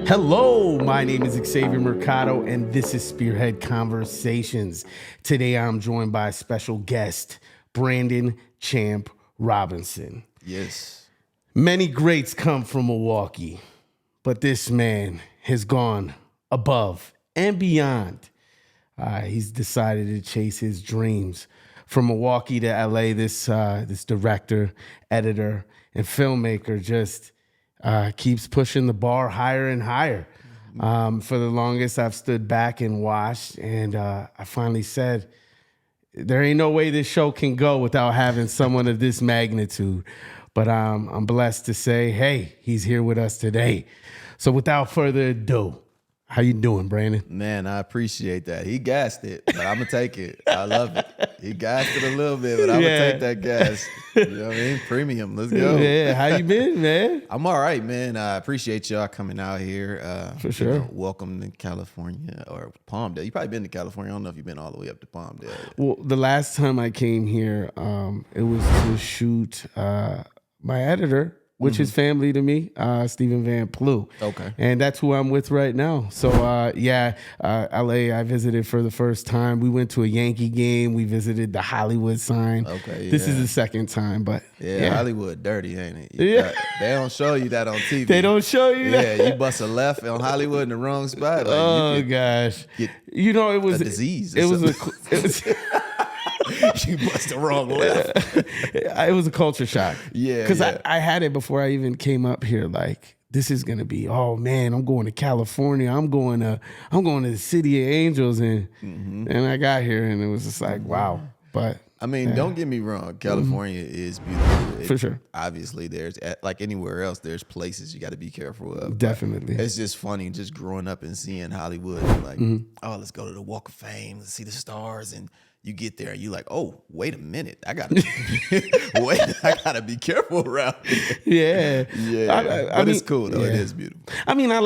Hello, my name is Xavier Mercado, and this is Spearhead Conversations. Today, I'm joined by a special guest, Brandon Champ Robinson. Yes. Many greats come from Milwaukee, but this man has gone above and beyond. He's decided to chase his dreams. From Milwaukee to LA, this director, editor, and filmmaker just keeps pushing the bar higher and higher. For the longest, I've stood back and watched, and I finally said, there ain't no way this show can go without having someone of this magnitude. But I'm blessed to say, hey, he's here with us today. So without further ado, how you doing, Brandon? Man, I appreciate that. He gassed it, but I'm going to take it. I love it. He gassed it a little bit, but I'm going to take that gas. You know what I mean? Premium. Let's go. Yeah, how you been, man? I'm all right, man. I appreciate y'all coming out here. For sure. Welcome to California or Palmdale. You probably been to California. I don't know if you've been all the way up to Palmdale. Well, the last time I came here, it was to shoot my editor, which is family to me, Stephen Van Plu. Okay. And that's who I'm with right now. So, LA, I visited for the first time. We went to a Yankee game. We visited the Hollywood sign. Okay, yeah. This is the second time, but Yeah, Hollywood dirty, ain't it? Yeah. They don't show you that on TV. They don't show you that? Yeah, you bust a left on Hollywood in the wrong spot. Like, Oh, gosh. get It was a disease. It was You bust the wrong left. it was a culture shock. Yeah, because yeah. I had it before I even came up here. Like, this is gonna be, oh man, I'm going to California. I'm going to the city of angels, and I got here and it was just like, wow. But I mean, don't get me wrong. California is beautiful. For sure. Obviously, there's like anywhere else, there's places you got to be careful of. Definitely. It's just funny just growing up and seeing Hollywood. And like, oh, let's go to the Walk of Fame, let's see the stars, and you get there and you like, oh, wait a minute, I gotta be careful around here. Yeah. But it's cool though. It is beautiful. I mean, I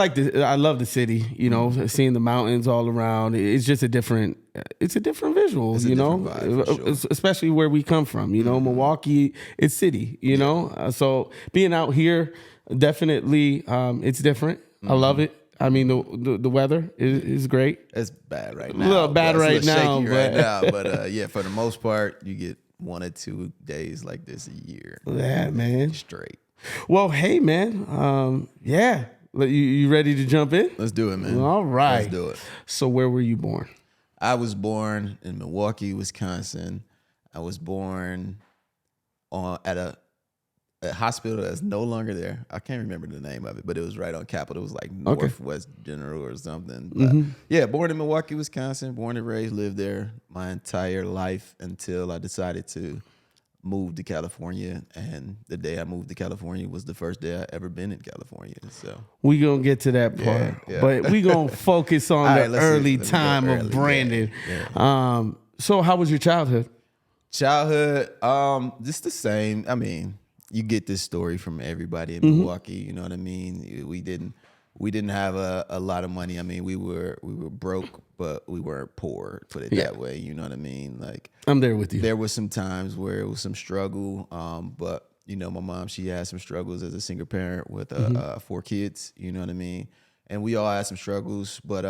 love the city, you know, seeing the mountains all around. It's just a different visual, It's a you know, different vibe, for sure. Especially where we come from, you know, Milwaukee, it's city, you know. So being out here, definitely, it's different. I love it. I mean, the weather is great. It's bad right now. A little bad right now, but yeah, for the most part, you get 1 or 2 days like this a year. Yeah, man. Straight. Well, hey, man. Yeah. You ready to jump in? Let's do it, man. All right. Let's do it. So where were you born? I was born in Milwaukee, Wisconsin. I was born at a hospital that's no longer there. I can't remember the name of it, but it was right on Capitol. It was like Northwest General or something. But yeah, born in Milwaukee, Wisconsin, born and raised, lived there my entire life until I decided to move to California. And the day I moved to California was the first day I ever been in California. So we gonna get to that part, Yeah. but we gonna focus on All the right, let's early go time of early. Brandon. Yeah. So how was your childhood? Childhood, just the same. I mean, you get this story from everybody in Milwaukee. You know what I mean? We didn't have a lot of money. I mean, we were broke, but we weren't poor. Put it that way. You know what I mean? Like, I'm there with you. there was some times where it was some struggle. But you know, my mom, she had some struggles as a single parent with 4 kids. You know what I mean? And we all had some struggles, but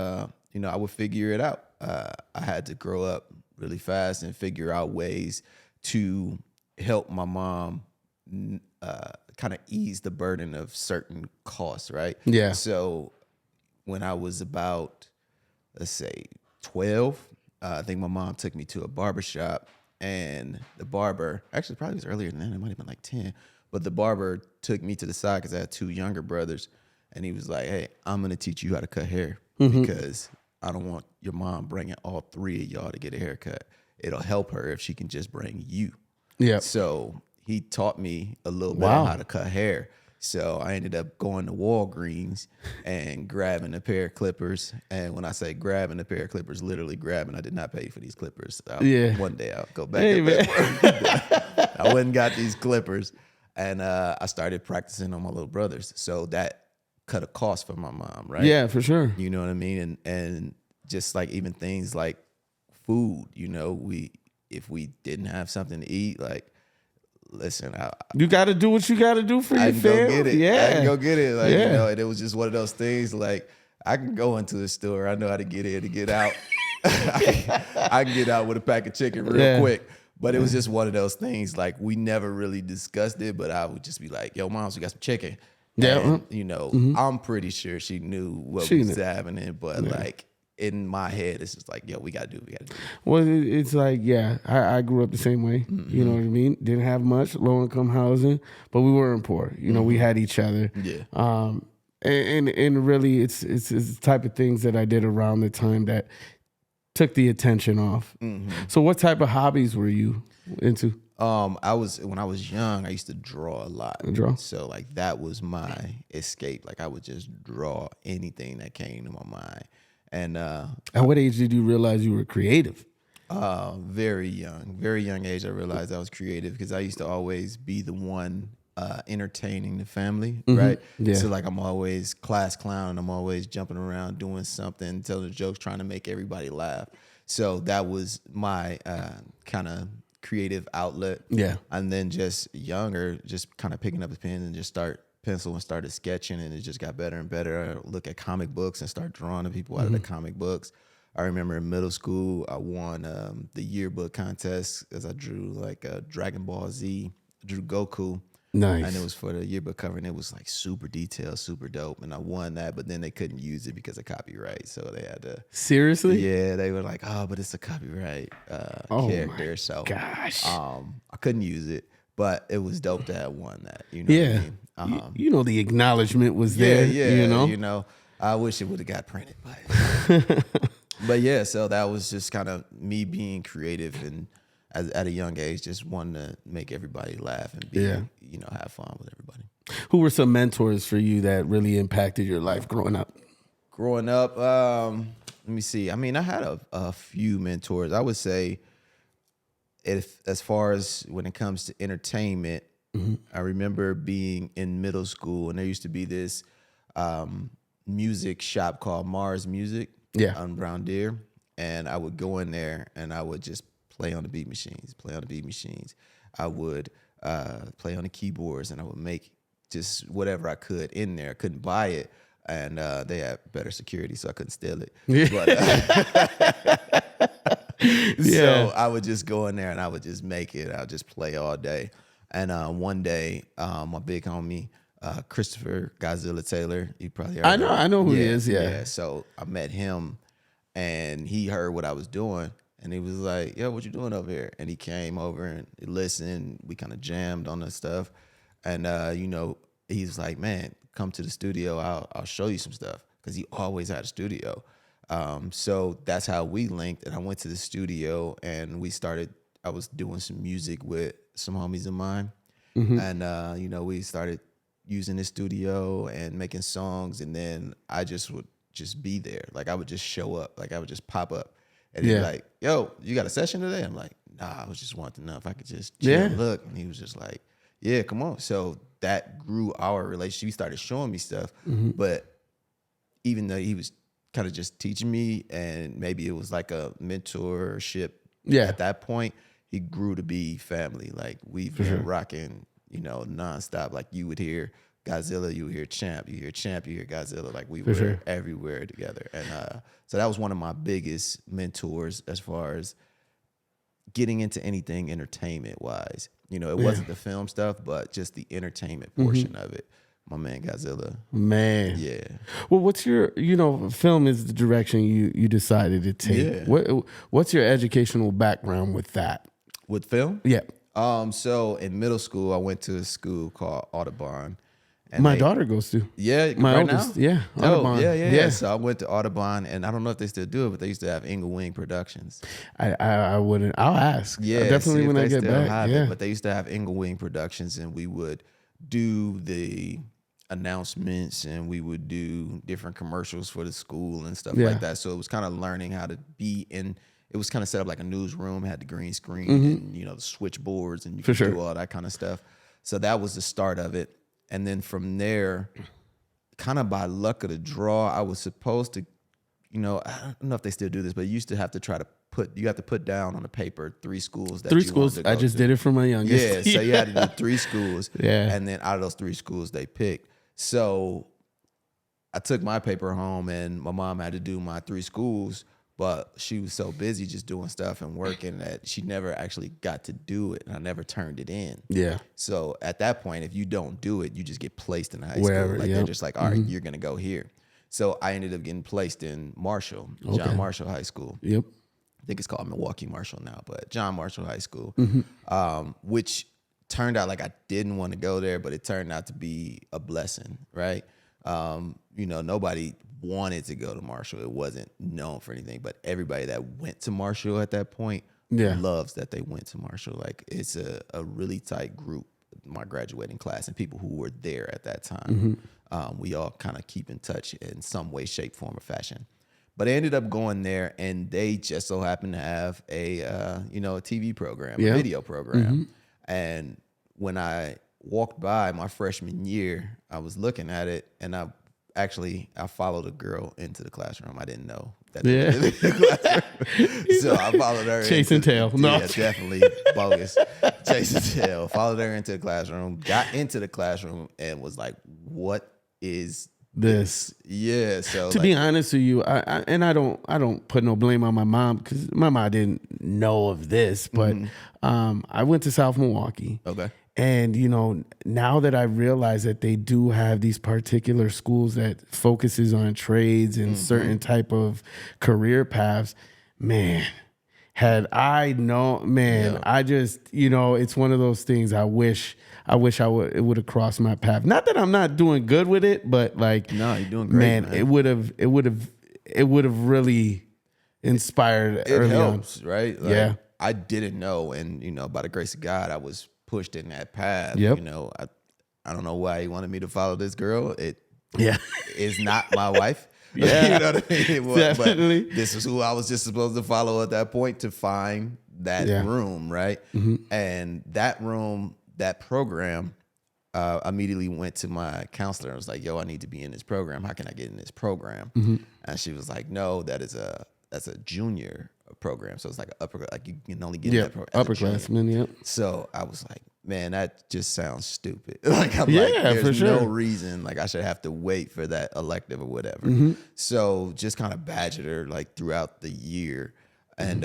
you know, I would figure it out. I had to grow up really fast and figure out ways to help my mom kind of ease the burden of certain costs, right? Yeah. So when I was about, let's say, 12, I think my mom took me to a barbershop, and the barber, actually probably was earlier than that, it might have been like 10, but the barber took me to the side because I had 2 younger brothers, and he was like, hey, I'm going to teach you how to cut hair because I don't want your mom bringing all 3 of y'all to get a haircut. It'll help her if she can just bring you. Yeah. So he taught me a little bit of how to cut hair. So I ended up going to Walgreens and grabbing a pair of clippers. And when I say grabbing a pair of clippers, literally grabbing, I did not pay for these clippers. One day I'll go back. Hey, man. I went and got these clippers, and I started practicing on my little brothers. So that cut a cost for my mom, right? Yeah, for sure. You know what I mean? And just like even things like food, you know, if we didn't have something to eat, like listen, You got to do what you got to do for I your can go get family. it. Yeah. I can go get it. Like, Yeah. you know, and it was just one of those things like I can go into the store. I know how to get in and get out. I can get out with a pack of chicken real quick. But it was just one of those things like we never really discussed it, but I would just be like, yo, moms, we got some chicken. Yeah. And, you know, I'm pretty sure she knew what was happening, but like in my head, it's just like, yo, we got to do it. Well, it's like, yeah, I grew up the same way. You know what I mean? Didn't have much low income housing, but we weren't poor. You know, we had each other. Yeah. And really, it's the type of things that I did around the time that took the attention off. So what type of hobbies were you into? When I was young, I used to draw a lot. Draw? So like that was my escape. Like I would just draw anything that came to my mind. And at what age did you realize you were creative? very young age, I realized I was creative because I used to always be the one entertaining the family, right? Yeah. So like I'm always class clown. I'm always jumping around, doing something, telling jokes, trying to make everybody laugh. So that was my kind of creative outlet. Yeah. And then just younger, just kind of picking up a pen and just pencil and started sketching, and it just got better and better. I look at comic books and start drawing the people out of the comic books. I remember in middle school, I won the yearbook contest as I drew like Dragon Ball Z, drew Goku. Nice. And it was for the yearbook cover, and it was like super detailed, super dope. And I won that, but then they couldn't use it because of copyright. So they had to. Seriously? Yeah, they were like, oh, but it's a copyright character. My so gosh. I couldn't use it, but it was dope to have won that. You know what I mean? You know, the acknowledgement was there. Yeah, you know, I wish it would have got printed, but but yeah, so that was just kind of me being creative and at a young age, just wanting to make everybody laugh and be, you know, have fun with everybody. Who were some mentors for you that really impacted your life growing up? Growing up, let me see. I mean, I had a few mentors. I would say, as far as when it comes to entertainment, I remember being in middle school, and there used to be this music shop called Mars Music on Brown Deer, and I would go in there and I would just play on the beat machines. I would play on the keyboards, and I would make just whatever I could in there. I couldn't buy it, and they had better security, so I couldn't steal it. So I would just go in there and I would just make it. I would just play all day. And one day, my big homie, Christopher Godzilla Taylor, you probably heard I know who he is. Yeah. So I met him, and he heard what I was doing. And he was like, yo, what you doing over here? And he came over and he listened. We kind of jammed on the stuff. And, you know, he's like, man, come to the studio. I'll show you some stuff. Because he always had a studio. So that's how we linked. And I went to the studio and I was doing some music with some homies of mine. And, you know, we started using the studio and making songs. And then I just would just be there. Like I would just show up. Like I would just pop up. And he'd be like, yo, you got a session today? I'm like, nah, I was just wanting to know if I could just chill and look. And he was just like, yeah, come on. So that grew our relationship. He started showing me stuff. But even though he was kind of just teaching me, and maybe it was like a mentorship at that point, he grew to be family. Like we've been rocking, you know, nonstop. Like you would hear Godzilla, you would hear Champ, you hear Godzilla. Like we were everywhere together. And so that was one of my biggest mentors as far as getting into anything entertainment wise. You know, it wasn't the film stuff, but just the entertainment portion of it. My man Godzilla. Man. Yeah. Well, what's your, you know, film is the direction you decided to take. Yeah. What's your educational background with that? With film? Yeah. So in middle school, I went to a school called Audubon. And my daughter goes to. Yeah, my right oldest, now? Yeah, Audubon. Yeah. So I went to Audubon, and I don't know if they still do it, but they used to have Eagle Wing Productions. I wouldn't. I'll ask. Yeah, definitely when I get back. Yeah, but they used to have Eagle Wing Productions, and we would do the announcements, and we would do different commercials for the school and stuff like that. So it was kind of learning how to be in. It was kind of set up like a newsroom, had the green screen and, you know, the switchboards, and you could do all that kind of stuff. So that was the start of it. And then from there, kind of by luck of the draw, I was supposed to, you know, I don't know if they still do this, but you used to have to try to you have to put down on the paper 3 schools that 3 you schools. wanted to go I just to. did it for my youngest. Yeah, so you had to do 3 schools. Yeah. And then out of those 3 schools, they picked. So I took my paper home, and my mom had to do my 3 schools, but she was so busy just doing stuff and working that she never actually got to do it, and I never turned it in. Yeah. So at that point, if you don't do it, you just get placed in high Wherever, school. Like yep. they're just like, all right, you're gonna go here. So I ended up getting placed in Marshall, John Marshall High School. Yep. I think it's called Milwaukee Marshall now, but John Marshall High School, which turned out like I didn't want to go there, but it turned out to be a blessing, right? Nobody wanted to go to Marshall. It wasn't known for anything, but everybody that went to Marshall at that point loves that they went to Marshall. Like it's a really tight group, my graduating class, and people who were there at that time. We all kind of keep in touch in some way, shape, form, or fashion. But I ended up going there, and they just so happened to have a TV program, a video program. And when I walked by my freshman year, I was looking at it, and I followed a girl into the classroom. I didn't know that they were in the classroom. So I followed her. Chasing tail. No. Yeah, definitely bogus. Chasing tail. Followed her into the classroom, got into the classroom, and was like, what is this? Yeah. So to be honest with you, I don't put no blame on my mom, because my mom didn't know of this, but I went to South Milwaukee. Okay. And, now that I realize that they do have these particular schools that focuses on trades and certain type of career paths, man, had I known, I just, it's one of those things I wish it would have crossed my path. Not that I'm not doing good with it, but like, no, you're doing great, man. it would have really inspired It early helps, on. right? Like, Yeah. I didn't know, and by the grace of God, I was pushed in that path. Yep. I don't know why he wanted me to follow this girl. It Yeah. is not my wife. Yeah. You know what I mean? Definitely. But this is who I was just supposed to follow at that point to find that room, right? And that room, that program, immediately went to my counselor and was like, yo, I need to be in this program. How can I get in this program? And she was like, no, that's a junior program. So it's like you can only get in that program. Upperclassmen, yep. So I was like, man, that just sounds stupid. Like I'm Yeah, for there's sure. no reason like I should have to wait for that elective or whatever. So just kind of badgered her like throughout the year. And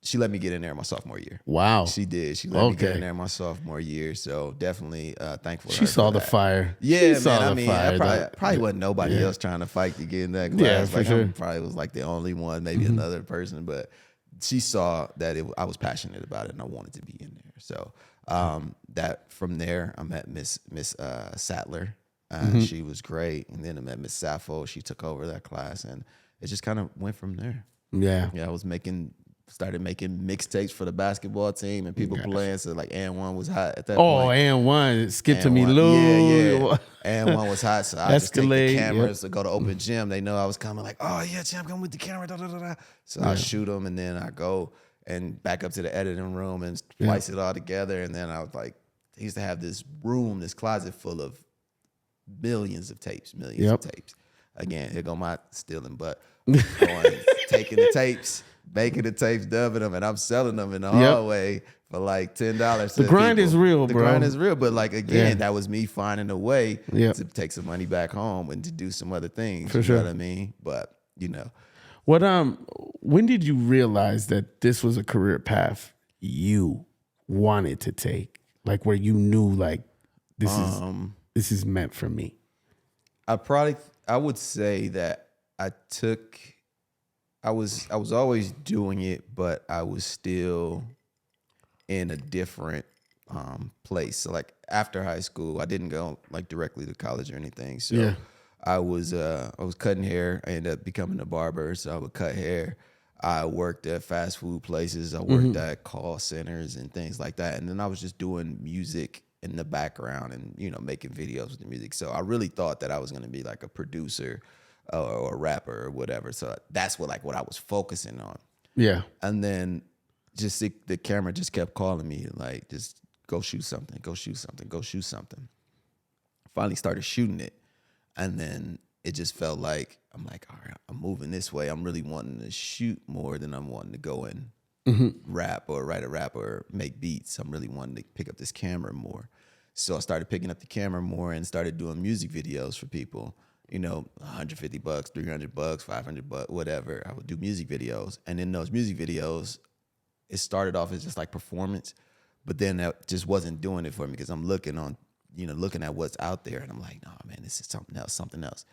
she let me get in there my sophomore year. Wow. She did. She let me get in there my sophomore year. So definitely thankful to her. She saw for the that. fire. Yeah, She saw man. I the mean, fire, probably wasn't nobody else trying to fight to get in that class. Yeah, for like sure. I probably was like the only one, maybe another person, but she saw that I was passionate about it and I wanted to be in there. So that from there, I met Miss Sattler. She was great, and then I met Miss Sappho. She took over that class, and it just kind of went from there. Yeah. Yeah, I started making mixtapes for the basketball team and people playing. So like And1 was hot at that point. Oh, and one. Skip to me, And1, Lou. Yeah. And1 was hot. So I just take the Escalade, cameras to go to open gym. They know I was coming like, oh yeah, champ, come with the camera. Da, da, da, da. So I shoot them, and then I go and back up to the editing room and splice it all together. And then I was like, they used to have this room, this closet full of millions of tapes. Again, here go my stealing, but going, taking the tapes, making the tapes, dubbing them, and I'm selling them in the hallway for like $10. The grind is real, the bro. The grind is real, but like again, that was me finding a way Yep. to take some money back home and to do some other things. For you sure. know what I mean? But What when did you realize that this was a career path you wanted to take? Like where you knew like this is meant for me? I would say that I was always doing it, but I was still in a different place. So like after high school, I didn't go like directly to college or anything. So I was cutting hair. I ended up becoming a barber, so I would cut hair. I worked at fast food places. I worked at call centers and things like that. And then I was just doing music in the background and, making videos with the music. So I really thought that I was going to be like a producer or a rapper or whatever. So that's what I was focusing on. Yeah. And then just the camera just kept calling me like, just go shoot something, go shoot something, go shoot something. Finally started shooting it. And then it just felt like, I'm like, all right, I'm moving this way. I'm really wanting to shoot more than I'm wanting to go and rap or write a rap or make beats. I'm really wanting to pick up this camera more. So I started picking up the camera more and started doing music videos for people. You know, $150, $300, $500, whatever. I would do music videos. And in those music videos, it started off as just like performance, but then that just wasn't doing it for me because I'm looking at what's out there, and I'm like, no, man, this is something else.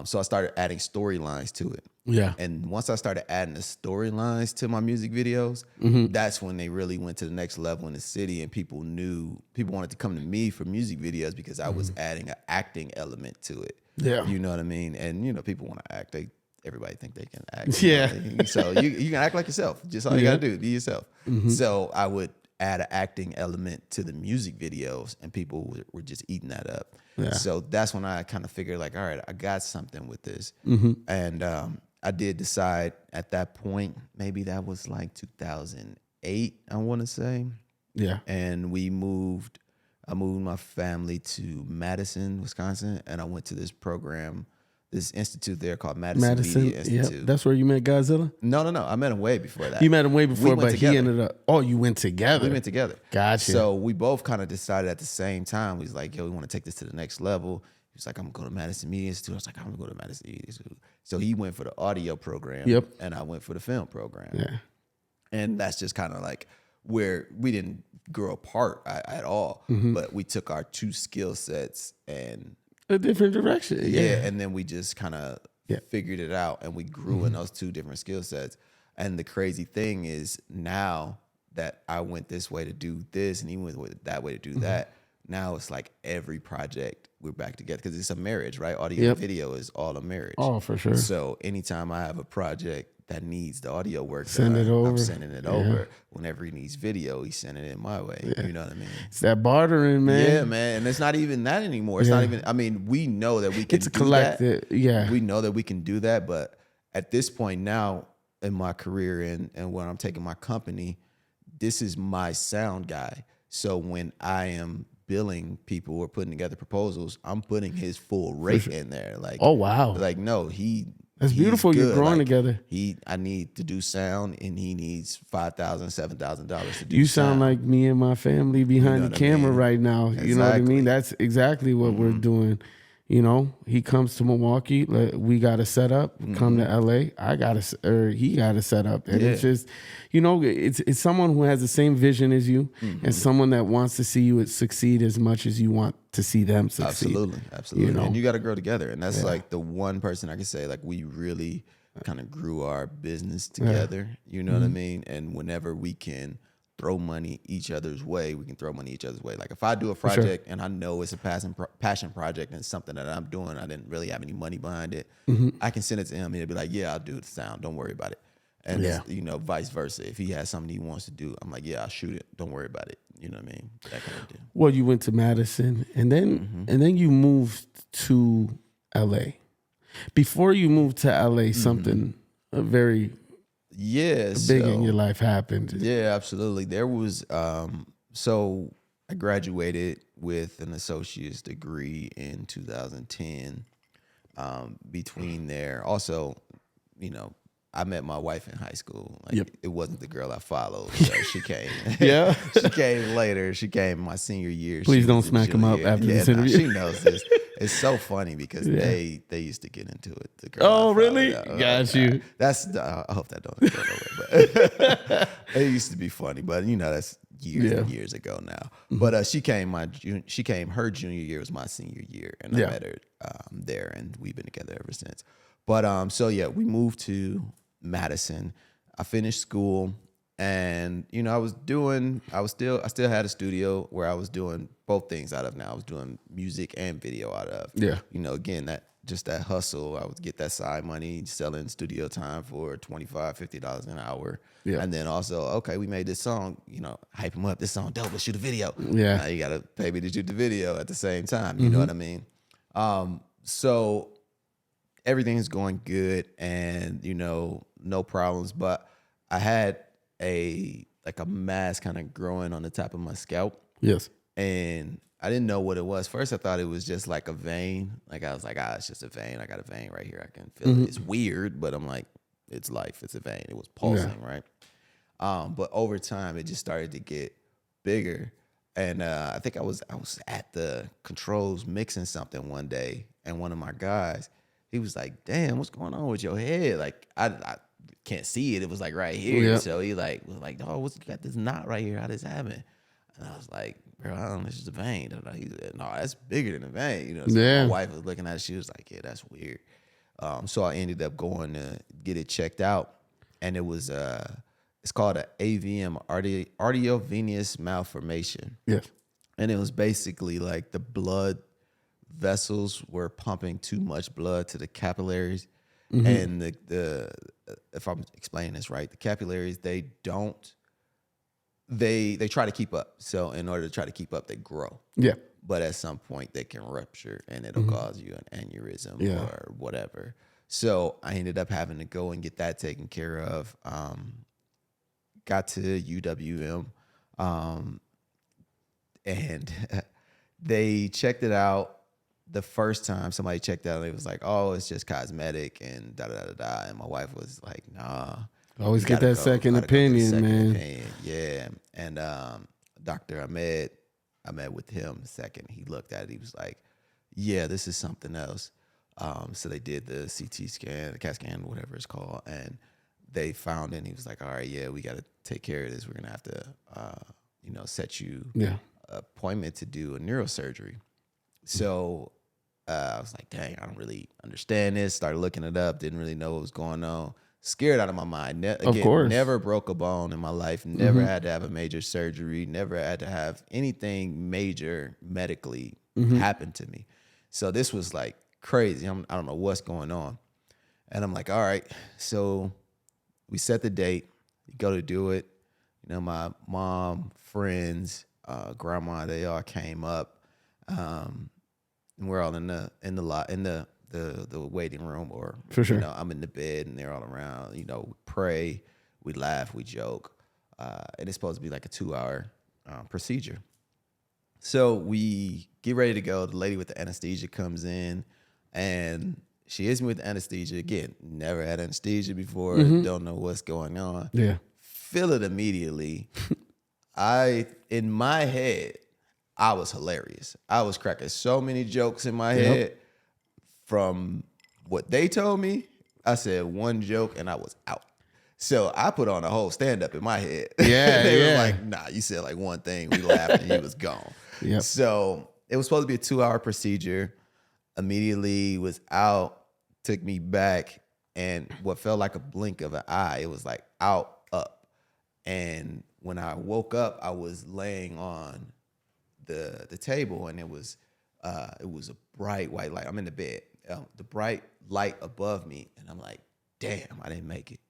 So I started adding storylines to it. Yeah. And once I started adding the storylines to my music videos, that's when they really went to the next level in the city, and people wanted to come to me for music videos because I was adding an acting element to it. Yeah. You know what I mean? And, people want to act. Everybody think they can act. Yeah. So you can act like yourself. Just all you got to do, be yourself. So I would add an acting element to the music videos, and people were just eating that up. Yeah. So that's when I kind of figured, like, all right, I got something with this. And I did decide at that point, maybe that was like 2008, I want to say. Yeah. And I moved my family to Madison, Wisconsin, and I went to this program, this institute there called Madison Media Institute. Yep. That's where you met Godzilla? No. I met him way before that. You met him way before, but together. he ended up... Oh, you went together? We went together. Gotcha. So we both kind of decided at the same time. We was like, yo, we want to take this to the next level. He was like, I'm going to go to Madison Media Institute. I was like, I'm going to go to Madison Media Institute. So he went for the audio program. Yep. And I went for the film program. Yeah. And that's just kind of like where we didn't grow apart at all. But we took our two skill sets and... A different direction. Yeah. And then we just kind of figured it out, and we grew in those two different skill sets. And the crazy thing is, now that I went this way to do this and he went that way to do that, now it's like every project we're back together because it's a marriage, right? Audio and video is all a marriage. Oh, for sure. So anytime I have a project that needs the audio work, Send it over. I'm sending it over. Whenever he needs video, he's sending it my way. You know what I mean? It's that bartering, man. Yeah, man. And it's not even that anymore. It's not even, I mean, we know that we can It's do collective. that. Yeah. We know that we can do that. But at this point now in my career and when I'm taking my company, this is my sound guy. So when I am billing people or putting together proposals, I'm putting his full rate in there. Like, oh, wow. Like, no, That's beautiful. You're growing together. I need to do sound, and he needs $5,000, $7,000 to do. You sound like me and my family behind the camera right now. Exactly. You know what I mean? That's exactly what we're doing. He comes to Milwaukee. We got to set up. Come to LA. He got to set up. And it's just, it's someone who has the same vision as you, and someone that wants to see you succeed as much as you want to see them succeed. Absolutely. And you got to grow together. And that's like the one person I can say, like, we really kind of grew our business together. You know what I mean? And whenever we can throw money each other's way, we can throw money each other's way. Like, if I do a project and I know it's a passion project and it's something that I'm doing, I didn't really have any money behind it, I can send it to him and he'll be like, yeah, I'll do the sound. Don't worry about it. And vice versa. If he has something he wants to do, I'm like, yeah, I'll shoot it. Don't worry about it. You know what I mean? That kind of thing. Well, you went to Madison, and then you moved to LA. Before you moved to LA, something very big in your life happened. Yeah, absolutely. There was so I graduated with an associate's degree in 2010. Between there, also, I met my wife in high school. Like, it wasn't the girl I followed. So she came. She came later. She came my senior year. Please don't smack him up after this interview. She knows this. It's so funny because they used to get into it. The girl oh, really? Got you. I hope that don't go nowhere. But it used to be funny. But that's years and years ago now. But she came her junior year was my senior year, and I met her there, and we've been together ever since. But we moved to Madison. I finished school, and I still had a studio where I was doing both things out of. Now I was doing music and video out of. Yeah. Again, that hustle. I would get that side money, selling studio time for $25, $50 an hour. Yeah. And then also, okay, we made this song, hype him up. This song dope, let's shoot a video. Yeah. Now you got to pay me to shoot the video at the same time. You know what I mean? So everything's going good and, no problems. But I had a mass kind of growing on the top of my scalp. Yes. And I didn't know what it was. First, I thought it was just like a vein. Like I was like, it's just a vein. I got a vein right here. I can feel it. It's weird, but I'm like, it's life. It's a vein. It was pulsing, right? But over time, it just started to get bigger. And I think I was at the controls mixing something one day, and one of my guys, he was like, "Damn, what's going on with your head?" Like I can't see it. It was like right here. So he was like, "Oh, what's got this knot right here? How this happen?" And I was like, "Bro, I don't know. It's just a vein." He said, "No, that's bigger than a vein." You know. So my wife was looking at it. She was like, "Yeah, that's weird." So I ended up going to get it checked out, and it was it's called an AVM, arteriovenous malformation. Yes. And it was basically like the blood vessels were pumping too much blood to the capillaries. And the if I'm explaining this right, the capillaries, they try to keep up. So in order to try to keep up, they grow. Yeah. But at some point they can rupture and it'll cause you an aneurysm or whatever. So I ended up having to go and get that taken care of. Got to UWM, and they checked it out. The first time somebody checked out, it was like, "Oh, it's just cosmetic," and da da da da. And my wife was like, "Nah, always get that second opinion, man." Yeah, and Dr. Ahmed, I met with him second. He looked at it. He was like, "Yeah, this is something else." So they did the CT scan, the CAT scan, whatever it's called, and they found it. And he was like, "All right, yeah, we got to take care of this. We're gonna have to, set you an appointment to do a neurosurgery." So I was like, "Dang, I don't really understand this." Started looking it up. Didn't really know what was going on. Scared out of my mind. Of course. Never broke a bone in my life. Never had to have a major surgery. Never had to have anything major medically happen to me. So this was like crazy. I don't know what's going on. And I'm like, all right. So we set the date, go to do it. You know, my mom, friends, grandma, they all came up. And we're all in the waiting room, or for sure. I'm in the bed and they're all around. We pray, we laugh, we joke. And it's supposed to be like a 2-hour procedure. So we get ready to go. The lady with the anesthesia comes in and she hits me with the anesthesia. Again, never had anesthesia before. Don't know what's going on. Yeah. Feel it immediately. In my head, I was hilarious. I was cracking so many jokes in my head from what they told me. I said one joke and I was out. So I put on a whole stand-up in my head. Yeah, they were like, "Nah, you said like one thing." We laughed and he was gone. Yep. So it was supposed to be a 2-hour procedure. Immediately was out. Took me back, and what felt like a blink of an eye, it was like out, up. And when I woke up, I was laying on the table, and it was a bright white light. I'm in the bed, the bright light above me, and I'm like, "Damn, I didn't make it."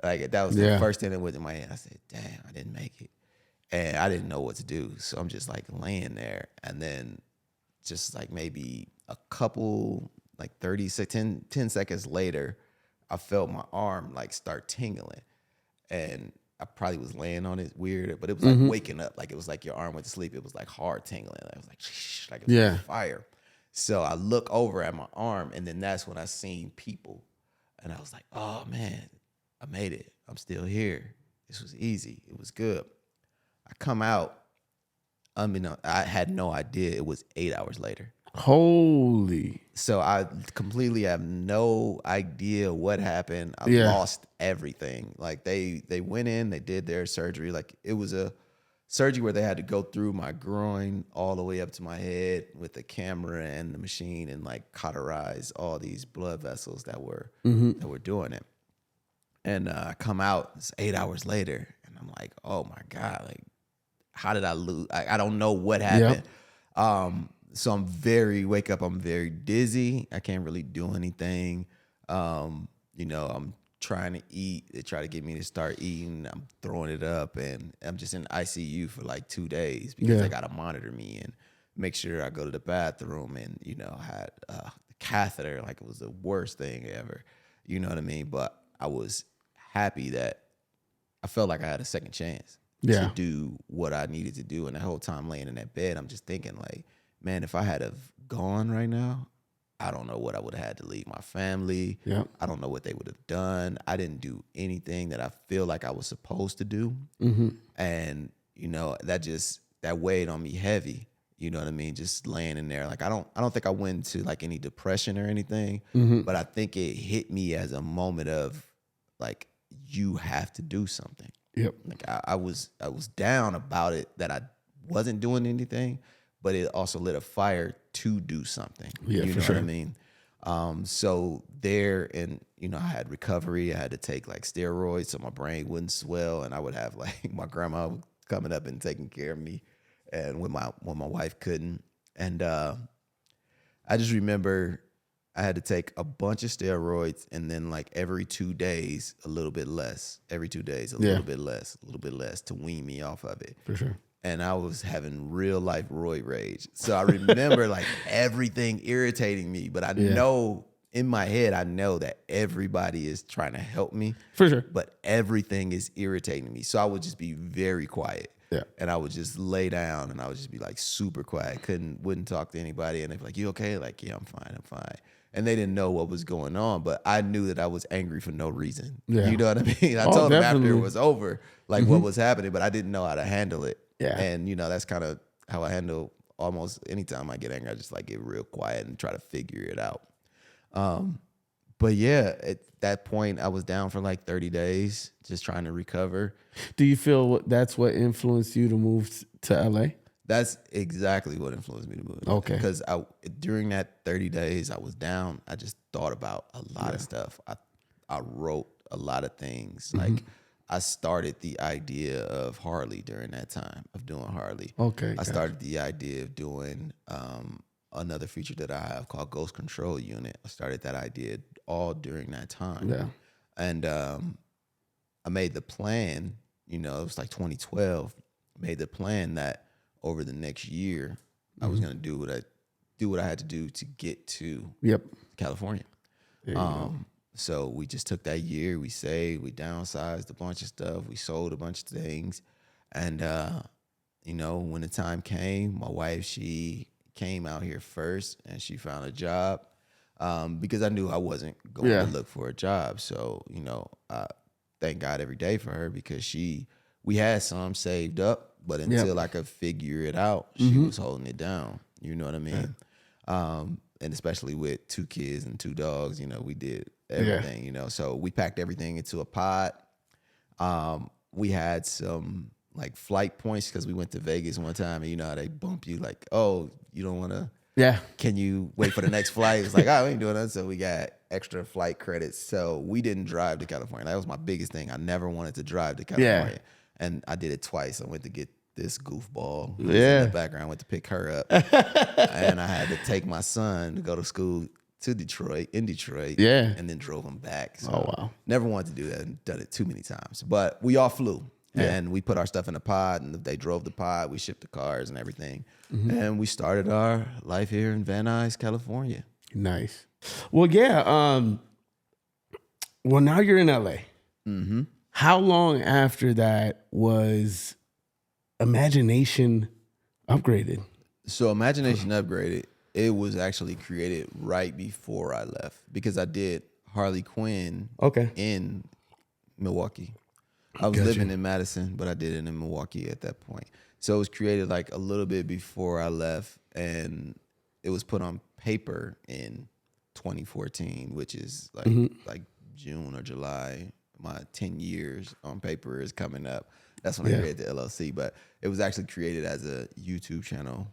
Like that was the first thing that went in my head. I said, "Damn, I didn't make it," and I didn't know what to do. So I'm just like laying there, and then just like maybe a couple, like 10 seconds later, I felt my arm like start tingling, and I probably was laying on it weird, but it was like waking up. Like it was like your arm went to sleep. It was like hard tingling. It was like, shh, like it was on fire. So I look over at my arm, and then that's when I seen people, and I was like, "Oh man, I made it. I'm still here. This was easy. It was good." I come out. I had no idea it was 8 hours later. Holy. So I completely have no idea what happened. I lost everything. Like they went in, they did their surgery. Like it was a surgery where they had to go through my groin all the way up to my head with the camera and the machine and like cauterize all these blood vessels that were doing it. And I come out, it's 8 hours later, and I'm like, "Oh my God, like how did I lose? I don't know what happened." So I'm very dizzy. I can't really do anything. I'm trying to eat. They try to get me to start eating. I'm throwing it up, and I'm just in ICU for like 2 days because they got to monitor me and make sure I go to the bathroom. And, I had a catheter. Like it was the worst thing ever. You know what I mean? But I was happy that I felt like I had a second chance. Yeah. to do what I needed to do. And the whole time laying in that bed, I'm just thinking like, man, if I had have gone right now, I don't know what I would have had to leave my family. Yep. I don't know what they would have done. I didn't do anything that I feel like I was supposed to do. And, you know, that weighed on me heavy. You know what I mean? Just laying in there. Like I don't think I went into like any depression or anything, but I think it hit me as a moment of like, you have to do something. Yep. Like I was down about it that I wasn't doing anything, but it also lit a fire to do something. Yeah, You for know sure. what I mean? So there, and you know, I had recovery. I had to take like steroids so my brain wouldn't swell, and I would have like my grandma coming up and taking care of me, and when my wife couldn't. And I just remember I had to take a bunch of steroids, and then like every 2 days, a little bit less. Every 2 days, a little bit less, a little bit less to wean me off of it. For sure. And I was having real life roid rage. So I remember like everything irritating me, but I know in my head, I know that everybody is trying to help me. For sure. But everything is irritating me. So I would just be very quiet. Yeah. And I would just lay down and I would just be like super quiet. Wouldn't talk to anybody. And they'd be like, you okay? Like, yeah, I'm fine. And they didn't know what was going on, but I knew that I was angry for no reason. Yeah. You know what I mean? I told them after definitely. it was over, like what was happening, but I didn't know how to handle it. Yeah. And, you know, that's kind of how I handle almost anytime I get angry. I just like get real quiet and try to figure it out. But yeah, at that point, I was down for like 30 days, just trying to recover. Do you feel that's what influenced you to move to LA? That's exactly what influenced me to move. Okay. Because during that 30 days I was down, I just thought about a lot of stuff. I wrote a lot of things. Like I started the idea of Harley during that time, of doing Harley. Okay. I started the idea of doing another feature that I have called Ghost Control Unit. I started that idea all during that time. Yeah. And I made the plan, you know, it was like 2012, made the plan that over the next year, I was going to do what I had to do to get to California. So we just took that year, we saved, we downsized a bunch of stuff, we sold a bunch of things. And, you know, when the time came, my wife, she came out here first and she found a job because I knew I wasn't going to look for a job. So, you know, I thank God every day for her because we had some saved up, but until I could figure it out, she was holding it down. You know what I mean? And especially with 2 kids and 2 dogs, you know, we did everything, you know. So we packed everything into a pod. We had some like flight points because we went to Vegas one time, and you know how they bump you like, oh, you don't want to. Yeah. Can you wait for the next flight? It's like, oh, we ain't doing that. So we got extra flight credits. So we didn't drive to California. That was my biggest thing. I never wanted to drive to California. And I did it twice. I went to get this goofball who was in the background, went to pick her up. And I had to take my son to go to school in Detroit. And then drove him back. So never wanted to do that and done it too many times. But we all flew. And we put our stuff in a pod, and they drove the pod. We shipped the cars and everything. And we started our life here in Van Nuys, California. Nice. Well, yeah. Well, now you're in LA. How long after that was Imagination upgraded? So Imagination Upgraded, it was actually created right before I left because I did Harley Quinn in Milwaukee. I was living in Madison, but I did it in Milwaukee at that point. So it was created like a little bit before I left, and it was put on paper in 2014, which is like June or July. My 10 years on paper is coming up. That's when I created the LLC, but it was actually created as a YouTube channel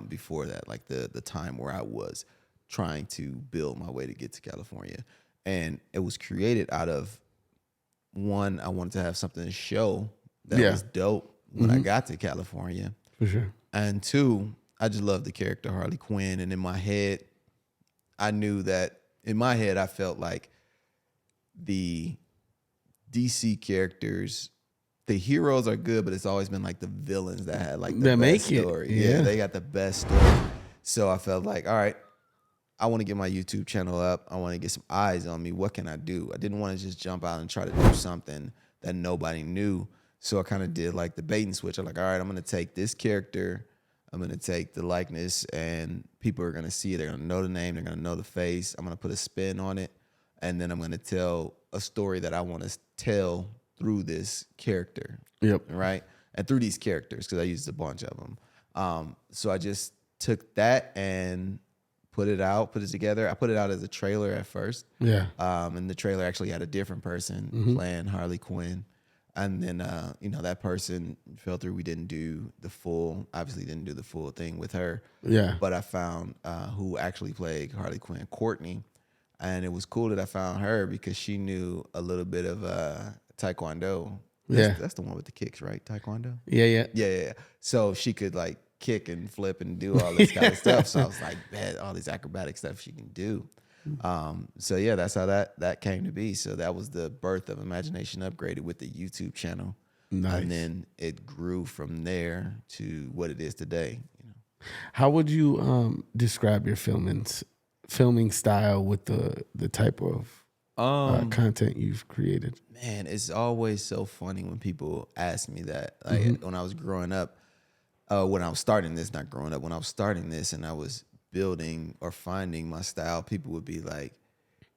before that, like the time where I was trying to build my way to get to California. And it was created out of, one, I wanted to have something to show that was dope when I got to California. For sure. And 2, I just loved the character Harley Quinn. And in my head, I knew that, in my head, I felt like the DC characters, the heroes are good, but it's always been like the villains that had like the best story. Yeah, they got the best story. So I felt like, all right, I want to get my YouTube channel up. I want to get some eyes on me. What can I do? I didn't want to just jump out and try to do something that nobody knew. So I kind of did like the bait and switch. I'm like, all right, I'm going to take this character, I'm going to take the likeness, and people are going to see it. They're going to know the name. They're going to know the face. I'm going to put a spin on it. And then I'm going to tell a story that I want to tell through this character. Yep. Right. And through these characters, because I used a bunch of them. So I just took that and put it together. I put it out as a trailer at first. Yeah. And the trailer actually had a different person playing Harley Quinn. And then, that person fell through. We obviously didn't do the full thing with her. Yeah. But I found who actually played Harley Quinn, Courtney. And it was cool that I found her because she knew a little bit of Taekwondo. That's the one with the kicks, right? Taekwondo? Yeah. Yeah. So she could like kick and flip and do all this kind of stuff. So I was like, man, all these acrobatic stuff she can do. So yeah, that's how that came to be. So that was the birth of Imagination Upgraded with the YouTube channel. Nice. And then it grew from there to what it is today. How would you describe your filming style with the type of content you've created? Man, it's always so funny when people ask me that. Like when I was growing up, when I was starting this, not growing up, when I was starting this and I was building or finding my style, people would be like,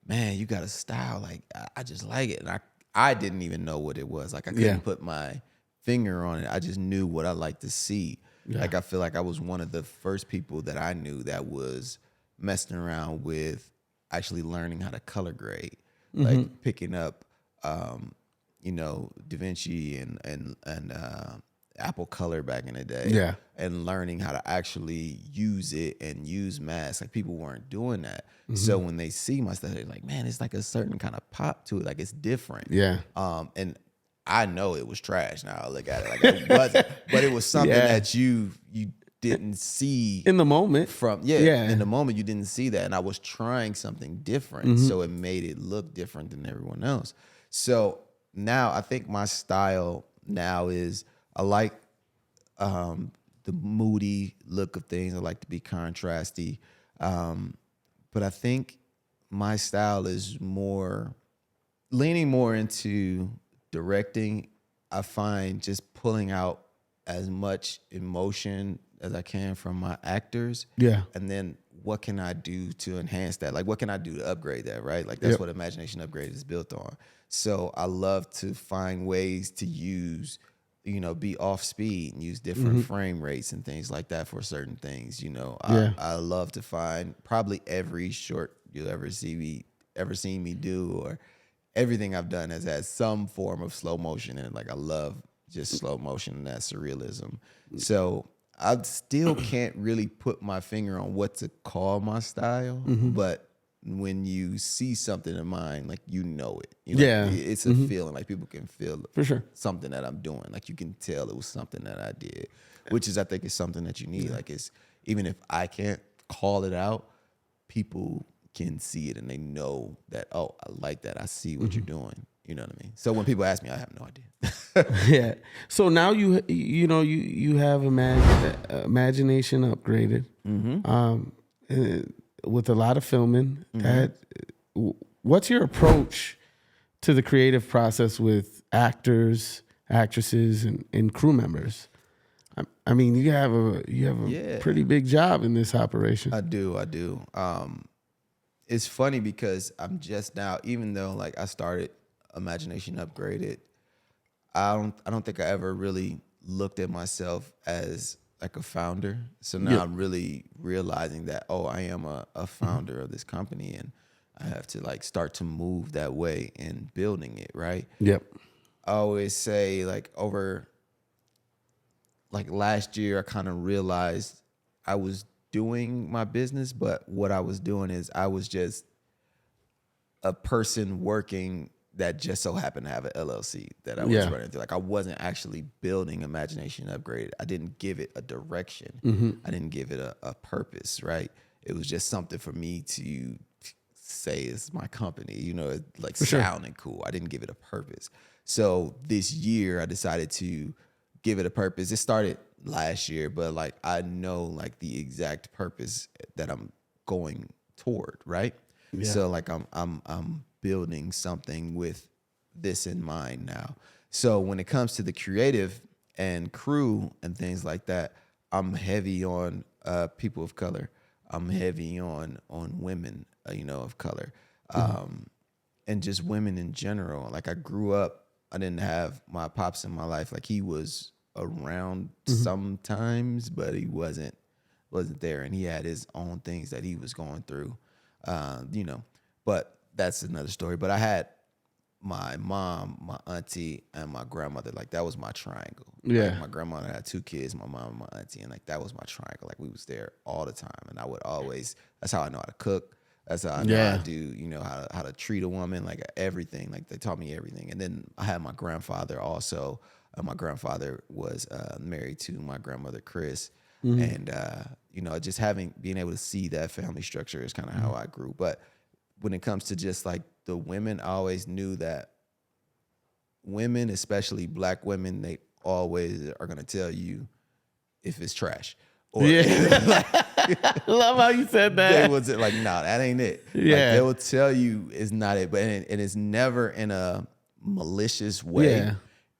man, you got a style. Like, I just like it. And I didn't even know what it was. Like, I couldn't put my finger on it. I just knew what I like to see. Yeah. Like, I feel like I was one of the first people that I knew that was messing around with actually learning how to color grade, like picking up, Da Vinci and Apple Color back in the day, and learning how to actually use it and use masks. Like people weren't doing that. So when they see my stuff, they're like, man, it's like a certain kind of pop to it. Like it's different. Yeah. And I know it was trash. Now I look at it like it wasn't, but it was something that you didn't see in the moment. In the moment you didn't see that, and I was trying something different, so it made it look different than everyone else. So now I think my style now is I like the moody look of things. I like to be contrasty, but I think my style is leaning more into directing. I find just pulling out as much emotion as I can from my actors. Yeah. And then what can I do to enhance that? Like, what can I do to upgrade that, right? Like, that's what Imagination Upgrade is built on. So I love to find ways to use, be off speed and use different frame rates and things like that for certain things. I love to find probably every short you'll ever seen me do, or everything I've done has had some form of slow motion in it. Like I love just slow motion and that surrealism. So I still can't really put my finger on what to call my style, but when you see something in mine, like it. It's a feeling. Like people can feel for sure something that I'm doing. Like you can tell it was something that I did, which is I think is something that you need. Like it's even if I can't call it out, people can see it and they know that, oh, I like that. I see what you're doing. You know what I mean? So when people ask me, I have no idea. Yeah. So now you have Imagination Upgraded, with a lot of filming. What's your approach to the creative process with actors, actresses, and crew members? I mean, you have a pretty big job in this operation. I do. It's funny because I'm just now, even though like I started Imagination Upgraded, I don't think I ever really looked at myself as like a founder. So now I'm really realizing that, I am a founder of this company, and I have to like start to move that way in building it, right? Yep. I always say like over like last year, I kind of realized I was doing my business, but what I was doing is I was just a person working that just so happened to have an LLC that I was running through. Like I wasn't actually building Imagination Upgraded. I didn't give it a direction. I didn't give it a purpose, right? It was just something for me to say it's my company, like sounding cool. I didn't give it a purpose. So this year I decided to give it a purpose. It started last year, but like I know like the exact purpose that I'm going toward, right? Yeah. So like I'm building something with this in mind now. So when it comes to the creative and crew and things like that, I'm heavy on people of color. I'm heavy on women, of color, and just women in general. Like I grew up, I didn't have my pops in my life. Like he was around sometimes, but he wasn't there, and he had his own things that he was going through, But that's another story. But I had my mom, my auntie, and my grandmother. Like that was my triangle. Yeah. Like, my grandmother had 2 kids, my mom and my auntie, and like that was my triangle. Like we was there all the time, and I would always. That's how I know how to cook. That's how I know how to do, how to treat a woman, like everything. Like they taught me everything. And then I had my grandfather also. My grandfather was married to my grandmother, Chris. And, just being able to see that family structure is kind of how I grew. But when it comes to just like the women, I always knew that women, especially black women, they always are going to tell you if it's trash. Or I love how you said that. They would say, like, nah, that ain't it. Yeah. Like, they will tell you it's not it, but and it's never in a malicious way. Yeah.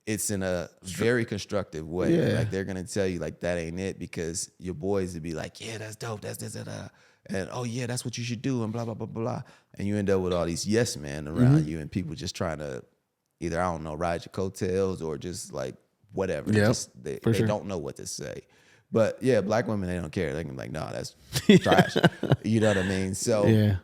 It's in a very constructive way. Yeah. Like they're gonna tell you like that ain't it because your boys would be like, yeah, that's dope, that's this, and oh yeah, that's what you should do, and blah blah blah blah. And you end up with all these yes men around you, and people just trying to either I don't know ride your coattails or just like whatever. Yep, They sure. don't know what to say. But yeah, black women, they don't care. They can be like, no, that's trash. You know what I mean? So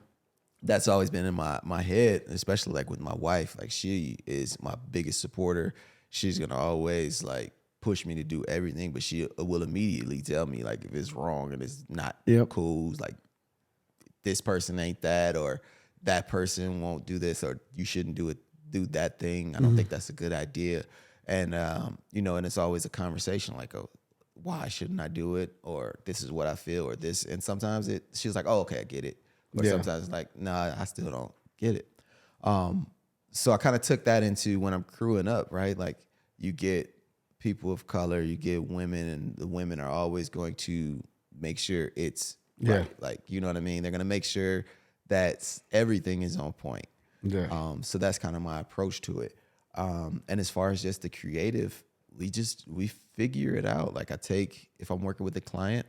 that's always been in my head, especially like with my wife. Like she is my biggest supporter. She's gonna always like push me to do everything, but she will immediately tell me like if it's wrong and it's not cool, like this person ain't that, or that person won't do this, or you shouldn't do that thing. I don't think that's a good idea. And and it's always a conversation like, oh, why shouldn't I do it? Or this is what I feel, or this. And sometimes she's like, oh, okay, I get it. Or sometimes it's like, nah, I still don't get it. So I kind of took that into when I'm crewing up, right? Like you get people of color, you get women, and the women are always going to make sure it's right. Like, you know what I mean? They're going to make sure that everything is on point. Yeah. So that's kind of my approach to it. And as far as just the creative, we figure it out. Like if I'm working with a client,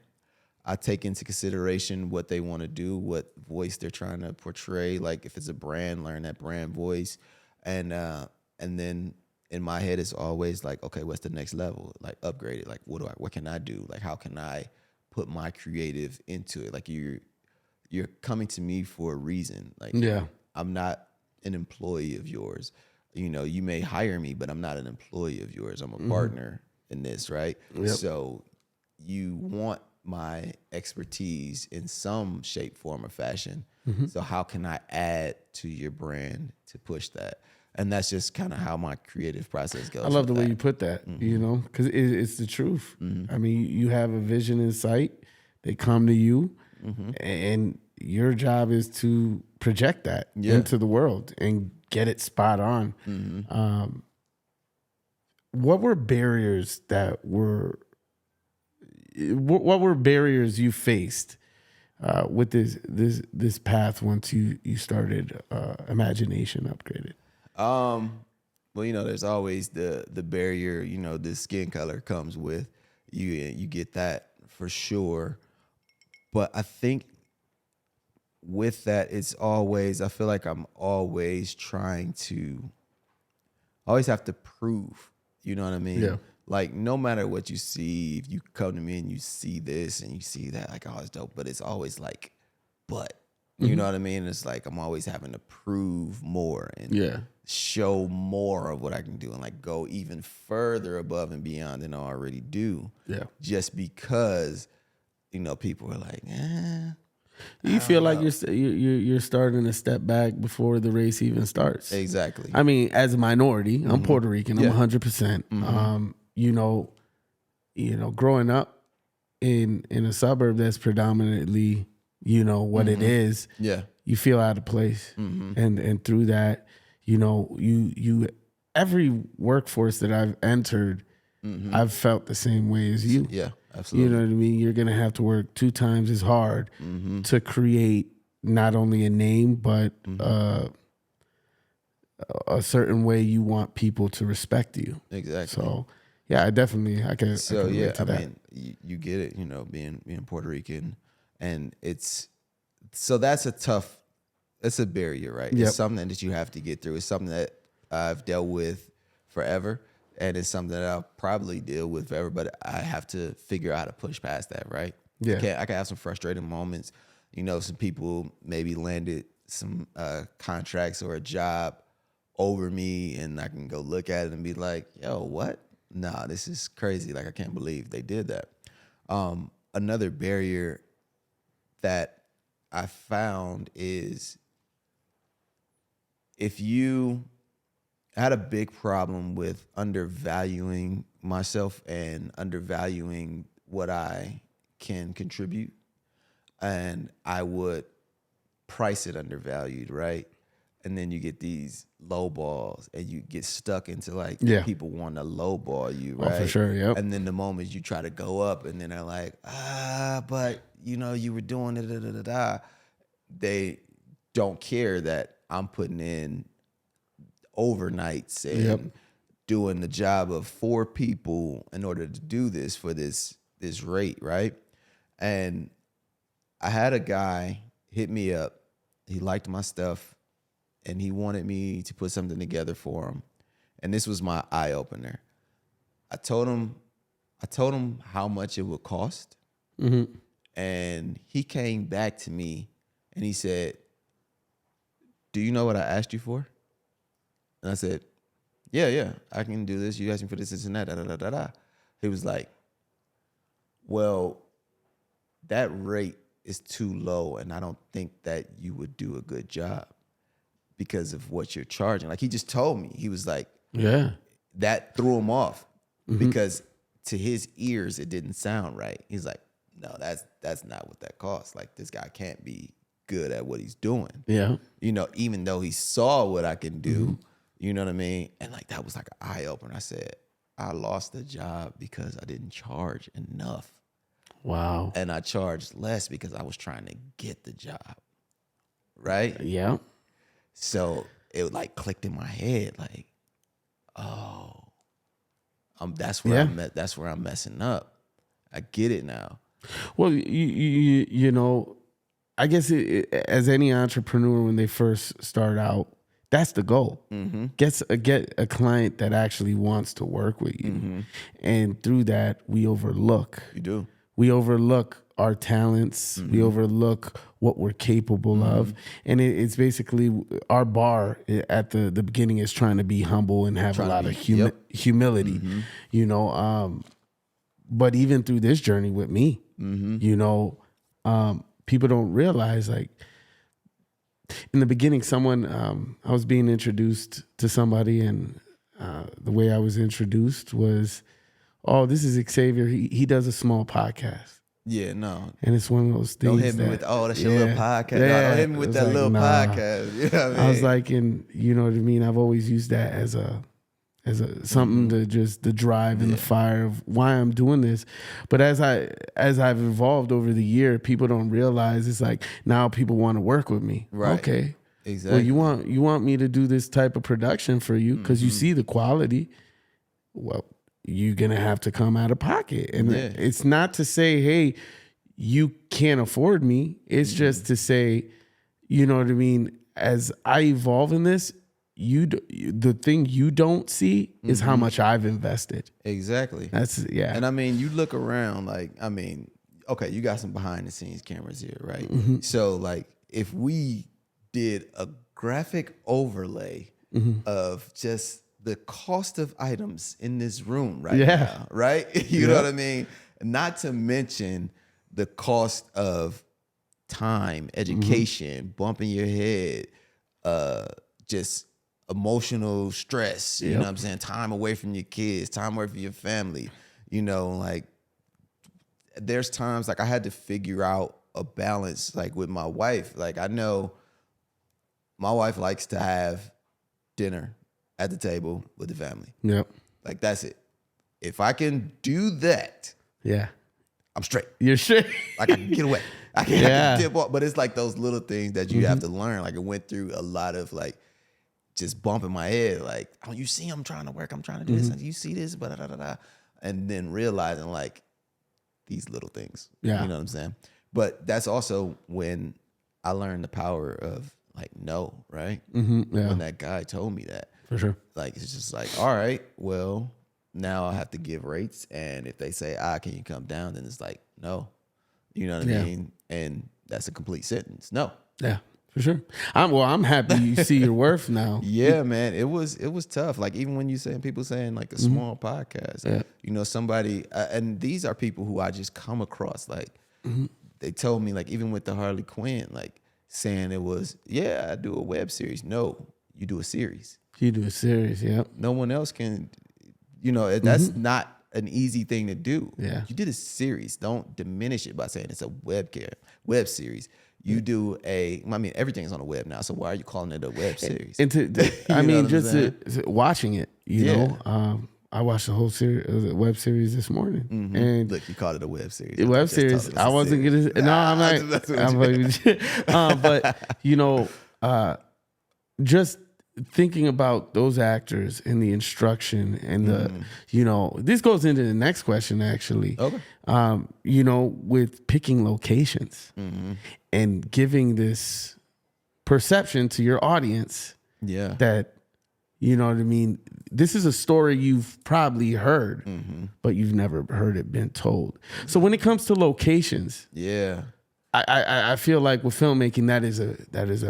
I take into consideration what they want to do, what voice they're trying to portray. Like if it's a brand, learn that brand voice. And then in my head, it's always like, okay, what's the next level? Like upgrade it. Like what can I do? Like how can I put my creative into it? Like you're coming to me for a reason. Like I'm not an employee of yours. You may hire me, but I'm not an employee of yours. I'm a partner in this, right? Yep. So you want my expertise in some shape, form, or fashion. So how can I add to your brand to push that? And that's just kind of how my creative process goes. I love the way you put that, because it's the truth. I mean, you have a vision in sight. They come to you, and your job is to project that into the world and get it spot on. What were barriers what were barriers you faced with this path once you started Imagination Upgraded? Well, there's always the barrier, the skin color comes with you get that for sure. But I think with that, I feel like I'm always always have to prove, you know what I mean? Yeah. Like no matter what you see, if you come to me and you see this and you see that, like, oh, it's dope, but it's always like, but you know what I mean? It's like I'm always having to prove more and show more of what I can do and like go even further above and beyond than I already do. Yeah. Just because, people are like, You feel like you're starting to step back before the race even starts. Exactly. I mean, as a minority, I'm Puerto Rican. I'm 100%. Growing up in a suburb that's predominantly, what it is. Yeah. You feel out of place, and through that, you every workforce that I've entered, I've felt the same way as you. Yeah. Absolutely. You know what I mean? You're going to have to work 2 times as hard to create not only a name, but a certain way you want people to respect you. Exactly. So yeah, I can relate to that. mean, you get it, being Puerto Rican, and it's a barrier, right? Yep. It's something that you have to get through. It's something that I've dealt with forever, and it's something that I'll probably deal with forever, but I have to figure out how to push past that, right? Yeah. I can have some frustrating moments. Some people maybe landed some contracts or a job over me, and I can go look at it and be like, yo, what? Nah, this is crazy. Like, I can't believe they did that. Another barrier that I found is I had a big problem with undervaluing myself and undervaluing what I can contribute. And I would price it undervalued, right? And then you get these low balls and you get stuck into like people want to low ball you, right? Oh, for sure, yep. And then the moment you try to go up and then they're like, but you were doing it, they don't care that I'm putting in overnights and doing the job of 4 people in order to do this for this rate, right? And I had a guy hit me up. He liked my stuff and he wanted me to put something together for him. And this was my eye opener. I told him how much it would cost. Mm-hmm. And he came back to me and he said, do you know what I asked you for? And I said, yeah, I can do this. You asked me for this and that, da. He was like, well, that rate is too low, and I don't think that you would do a good job because of what you're charging. Like, he just told me. He was like, yeah. That threw him off because to his ears, it didn't sound right. He's like, no, that's not what that costs. Like, this guy can't be good at what he's doing. Yeah. Even though he saw what I can do, you know what I mean? And like, that was like an eye opener. I said, I lost the job because I didn't charge enough. Wow. And I charged less because I was trying to get the job. Right? Yeah. So it like clicked in my head, like, oh, that's where I'm messing up. I get it now. Well, I guess as any entrepreneur, when they first start out, that's the goal. Mm-hmm. Get a client that actually wants to work with you, and through that, we overlook. You do. We overlook our talents. We overlook what we're capable of, and it's basically our bar at the beginning is trying to be humble and have a lot of humility. But even through this journey with me, people don't realize, like, in the beginning, I was being introduced to somebody, and the way I was introduced was, oh, this is Xavier. He does a small podcast. Yeah, no. And it's one of those things. Don't hit me with, that's your little podcast. Yeah, don't hit me with that little podcast. You know what I mean? I was like, and you know what I mean? I've always used that as a something to just the drive and the fire of why I'm doing this. But as I've evolved over the year, people don't realize it's like now people want to work with me. Right. Okay. Exactly. Well, you want me to do this type of production for you because you see the quality. Well, you're gonna have to come out of pocket. And it's not to say, hey, you can't afford me. It's just to say, you know what I mean? As I evolve in this, the thing you don't see is how much I've invested. Exactly. And I mean, you look around, like, I mean, okay, you got some behind the scenes cameras here, right? So like, if we did a graphic overlay of just the cost of items in this room right now, right? You know what I mean? Not to mention the cost of time, education, bumping your head, just emotional stress, you know what I'm saying? Time away from your kids, time away from your family, like, there's times like I had to figure out a balance, like with my wife. Like, I know my wife likes to have dinner at the table with the family. Yep. Like, that's it. If I can do that, I'm straight. You're straight. Like, I can get away. I can dip off. But it's like those little things that you have to learn. Like, it went through a lot of like just bumping my head like, oh, you see I'm trying to work, I'm trying to do this, you see this, but and then realizing like these little things. Yeah. You know what I'm saying? But that's also when I learned the power of like no, right? Yeah. When that guy told me that. For sure. Like it's just like, all right, well, now I have to give rates. And if they say, can you come down? Then it's like, no. You know what I mean? And that's a complete sentence. No. Yeah, for sure. I'm happy you see your worth now. Yeah, man. It was tough. Like even when people saying like a small podcast, you know, somebody, and these are people who I just come across. Like they told me like, even with the Harley Quinn, like saying it was, I do a web series. No, you do a series. You do a series. Yep. No one else can, you know, that's not an easy thing to do. Yeah. You did a series. Don't diminish it by saying it's a web series. You do everything's on the web now. So why are you calling it a web series? And watching it, you know, I watched the whole series, web series this morning. And look, you called it a web series. A web series. I wasn't going to, no, I'm not. But, you know, just thinking about those actors and the instruction and the, you know, this goes into the next question actually. Okay. You know, with picking locations and giving this perception to your audience that, you know what I mean? This is a story you've probably heard, but you've never heard it been told. So when it comes to locations, I feel like with filmmaking, that is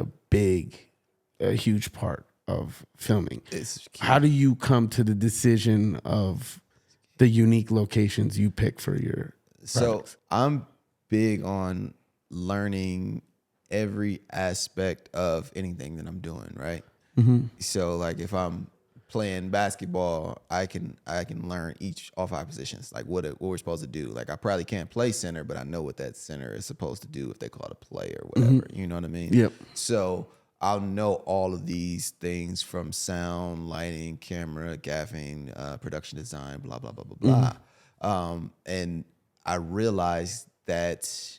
a huge part of filming. How do you come to the decision of the unique locations you pick for your projects? So I'm big on learning every aspect of anything that I'm doing, right? So like if I'm playing basketball, I can learn all 5 positions, like what we're supposed to do. Like I probably can't play center, but I know what that center is supposed to do if they call it a play or whatever. You know what I mean? Yep. So I'll know all of these things from sound, lighting, camera, gaffing, production design, blah, blah, blah, blah, blah. And I realized that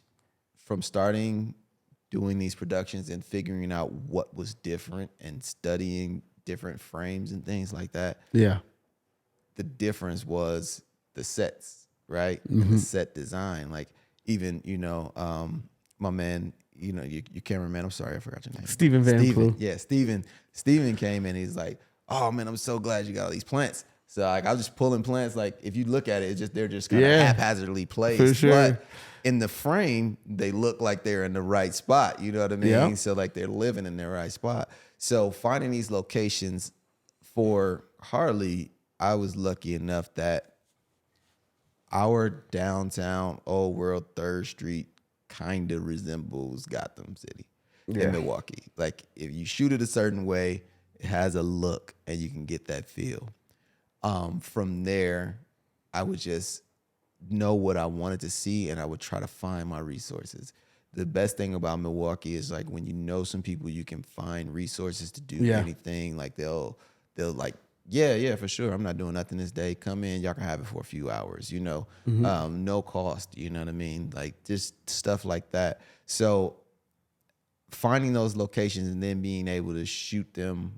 from starting doing these productions and figuring out what was different and studying different frames and things like that. Yeah. The difference was the sets, right? And the set design. Like even, you know, my man, you know, your cameraman, I'm sorry, I forgot your name. Steven Van Ploeg. Yeah, Steven came in, he's like, oh man, I'm so glad you got all these plants. So like I was just pulling plants, like if you look at it, they're just kind of haphazardly placed. For sure. But in the frame, they look like they're in the right spot. You know what I mean? Yeah. So like they're living in their right spot. So finding these locations for Harley, I was lucky enough that our downtown Old World 3rd Street kind of resembles Gotham City in Milwaukee. Like if you shoot it a certain way, it has a look and you can get that feel. From there, I would just know what I wanted to see and I would try to find my resources. The best thing about Milwaukee is like when you know some people, you can find resources to do anything. Like they'll like, yeah, for sure. I'm not doing nothing this day. Come in, y'all can have it for a few hours, you know, no cost, you know what I mean? Like just stuff like that. So finding those locations and then being able to shoot them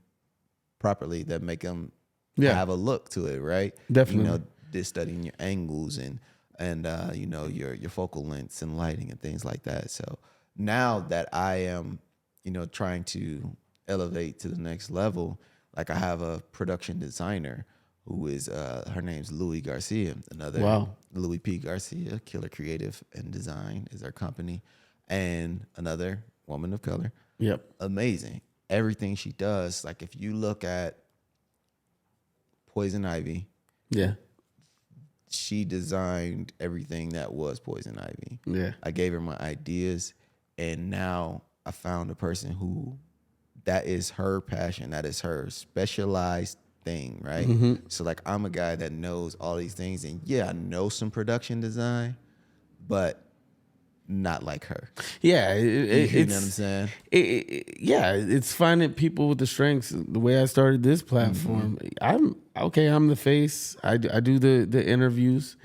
properly that make them have a look to it, right? Definitely. You know, just studying your angles and you know, your focal lengths and lighting and things like that. So now that I am, you know, trying to elevate to the next level, like I have a production designer who is her name's Louis Garcia, Louis P. Garcia, Killer Creative and Design is our company, and another woman of color. Yep. Amazing. Everything she does, like if you look at Poison Ivy, she designed everything that was Poison Ivy. Yeah. I gave her my ideas, and now I found a person who that is her passion. That is her specialized thing, right? So like I'm a guy that knows all these things, and I know some production design, but not like her. Yeah, you know what I'm saying? It's finding people with the strengths. The way I started this platform, I'm the face. I do the interviews,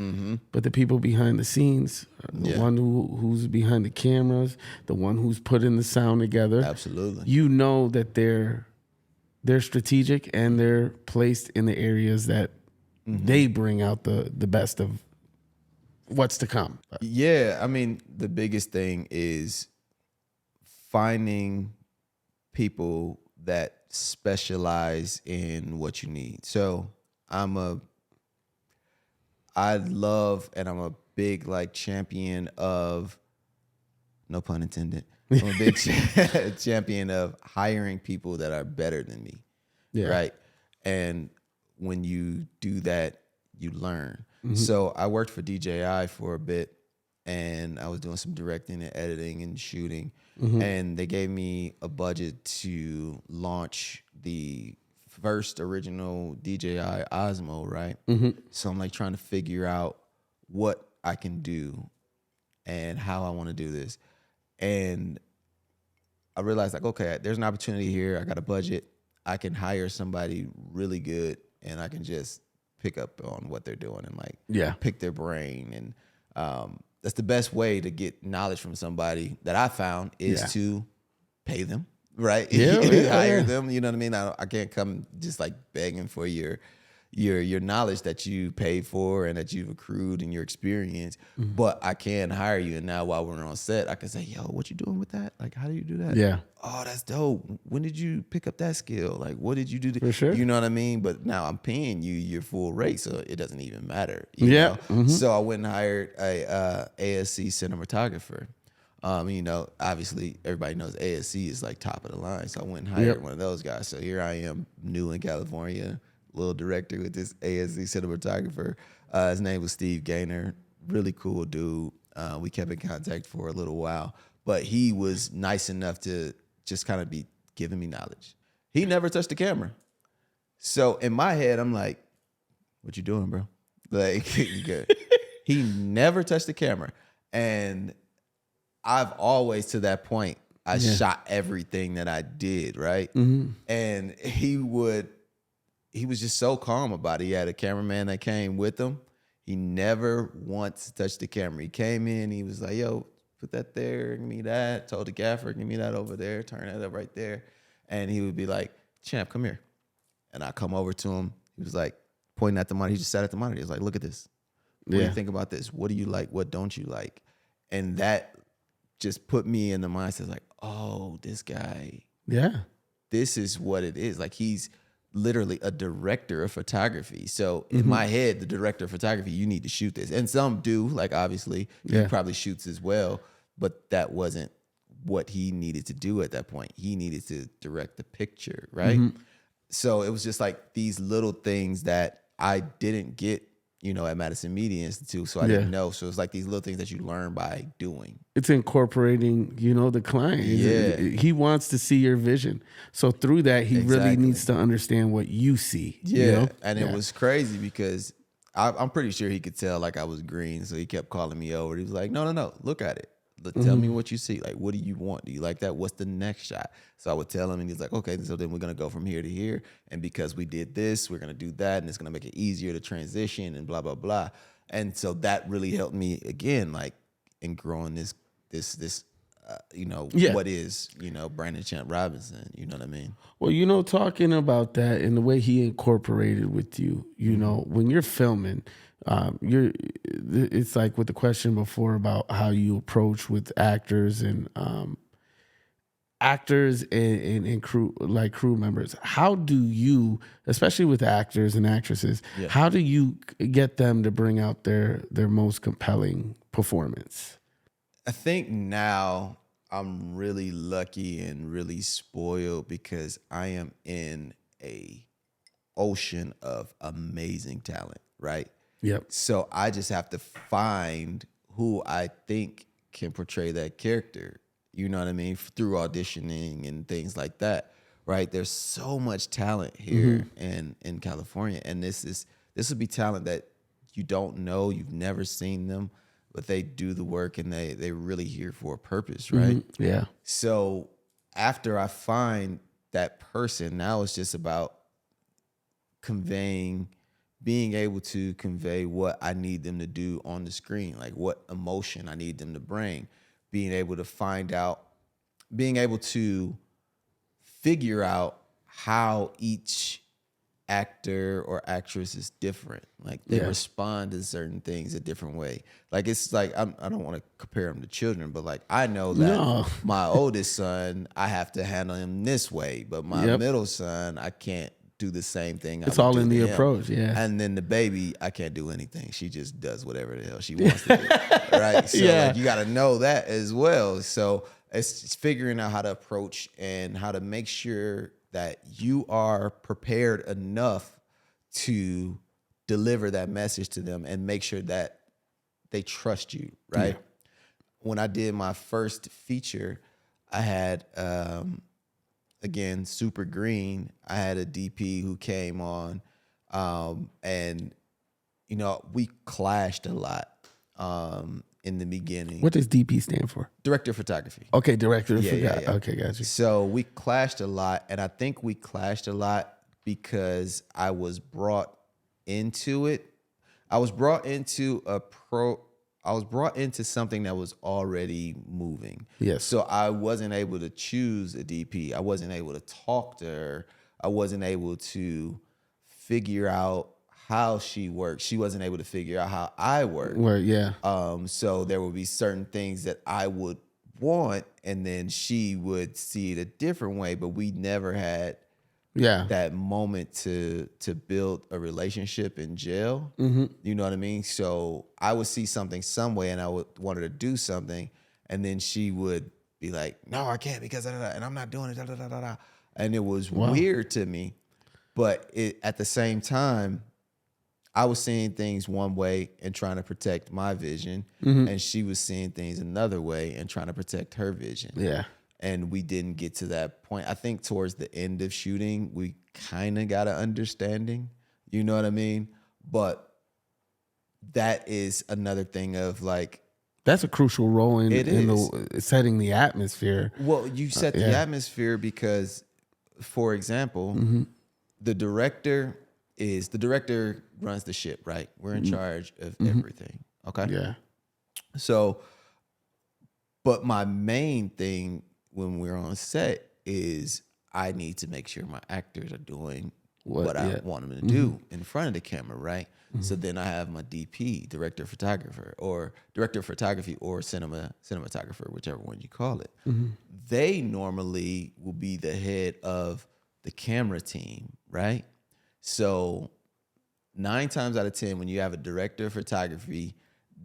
but the people behind the scenes, the one who's behind the cameras, the one who's putting the sound together. Absolutely. You know that they're they're strategic and they're placed in the areas that they bring out the best of what's to come. Yeah, I mean, the biggest thing is finding people that specialize in what you need. So I love and I'm a big like champion of, no pun intended. I'm a big champion of hiring people that are better than me. Yeah. Right. And when you do that, you learn. So I worked for DJI for a bit and I was doing some directing and editing and shooting. And they gave me a budget to launch the first original DJI Osmo, right? So I'm like trying to figure out what I can do and how I want to do this. And I realized like, okay, there's an opportunity here. I got a budget. I can hire somebody really good and I can just pick up on what they're doing and like pick their brain. And that's the best way to get knowledge from somebody that I found is to pay them, right? Hire them, you know what I mean? I can't come just like begging for your knowledge that you paid for and that you've accrued in your experience, but I can hire you. And now while we're on set, I can say, yo, what you doing with that? Like, how do you do that? Yeah. Oh, that's dope. When did you pick up that skill? Like, what did you do? For sure. You know what I mean? But now I'm paying you your full rate, so it doesn't even matter. You know? So I went and hired a ASC cinematographer. You know, obviously everybody knows ASC is like top of the line. So I went and hired one of those guys. So here I am, new in California, little director with this ASC cinematographer. His name was Steve Gaynor. Really cool dude. We kept in contact for a little while, but he was nice enough to just kind of be giving me knowledge. He never touched the camera. So in my head, I'm like, what you doing, bro? Like, you good. He never touched the camera. And I've always, to that point, I shot everything that I did, right? And he was just so calm about it. He had a cameraman that came with him. He never once touched the camera. He came in, he was like, yo, put that there, give me that. Told the gaffer, give me that over there, turn that up right there. And he would be like, champ, come here. And I come over to him. He was like, pointing at the monitor. He just sat at the monitor. He was like, look at this. What do you think about this? What do you like? What don't you like? And that just put me in the mindset like, oh, this guy, this is what it is. Like, he's literally a director of photography. So in my head, the director of photography, you need to shoot this. And some do, like obviously he probably shoots as well, but that wasn't what he needed to do at that point. He needed to direct the picture, right? So it was just like these little things that I didn't get, you know, at Madison Media Institute. So I didn't know. So it's like these little things that you learn by doing. It's incorporating, you know, the client. He wants to see your vision. So through that, he really needs to understand what you see. Yeah. You know? And it was crazy because I'm pretty sure he could tell like I was green. So he kept calling me over. He was like, no, look at it. Tell me what you see. Like, what do you want? Do you like that? What's the next shot? So I would tell him and he's like, okay, so then we're going to go from here to here. And because we did this, we're going to do that. And it's going to make it easier to transition and blah, blah, blah. And so that really helped me again, like in growing this, you know, what is, you know, Brandon Champ Robinson, you know what I mean? Well, you know, talking about that and the way he incorporated with you, you know, when you're filming, it's like with the question before about how you approach with actors and crew, like crew members. How do you, especially with actors and actresses, how do you get them to bring out their most compelling performance? I think now I'm really lucky and really spoiled because I am in a ocean of amazing talent, right? Yep. So I just have to find who I think can portray that character, you know what I mean, through auditioning and things like that, right? There's so much talent here in California, and this would be talent that you don't know, you've never seen them, but they do the work and they're really here for a purpose, right? Yeah. So after I find that person, now it's just about being able to convey what I need them to do on the screen, like what emotion I need them to bring, being able to figure out how each actor or actress is different. Like they respond to certain things a different way. Like it's like I don't want to compare them to children, but like I know that my oldest son, I have to handle him this way, but my middle son, I can't do the same thing. It's all in the approach, And then the baby, I can't do anything. She just does whatever the hell she wants to do, right? So like, you got to know that as well. So it's figuring out how to approach and how to make sure that you are prepared enough to deliver that message to them and make sure that they trust you, right? When I did my first feature, I had, again, Super Green. I had a DP who came on, and, you know, we clashed a lot in the beginning. What does DP stand for? Director of photography. Okay, director. Yeah. Okay, gotcha. So we clashed a lot, and I think we clashed a lot because I was brought into it. I was brought into something that was already moving. Yes. So I wasn't able to choose a DP. I wasn't able to talk to her. I wasn't able to figure out how she worked. She wasn't able to figure out how I work. So there would be certain things that I would want, and then she would see it a different way, but we never had that moment to build a relationship in jail. You know what I mean? So I would see something some way, and I would want her to do something, and then she would be like, "No, I can't because and I'm not doing it." And it was weird to me, but at the same time, I was seeing things one way and trying to protect my vision, and she was seeing things another way and trying to protect her vision. Yeah. And we didn't get to that point. I think towards the end of shooting, we kind of got an understanding. You know what I mean? But that is another thing of like, that's a crucial role in the setting the atmosphere. Well, you set the atmosphere because, for example, the director runs the ship, right? We're in charge of everything. Okay. Yeah. So, but my main thing when we're on set is I need to make sure my actors are doing what I want them to do in front of the camera, right? So then I have my DP, director of photography, or cinematographer, whichever one you call it. They normally will be the head of the camera team, right? So 9 times out of 10, when you have a director of photography,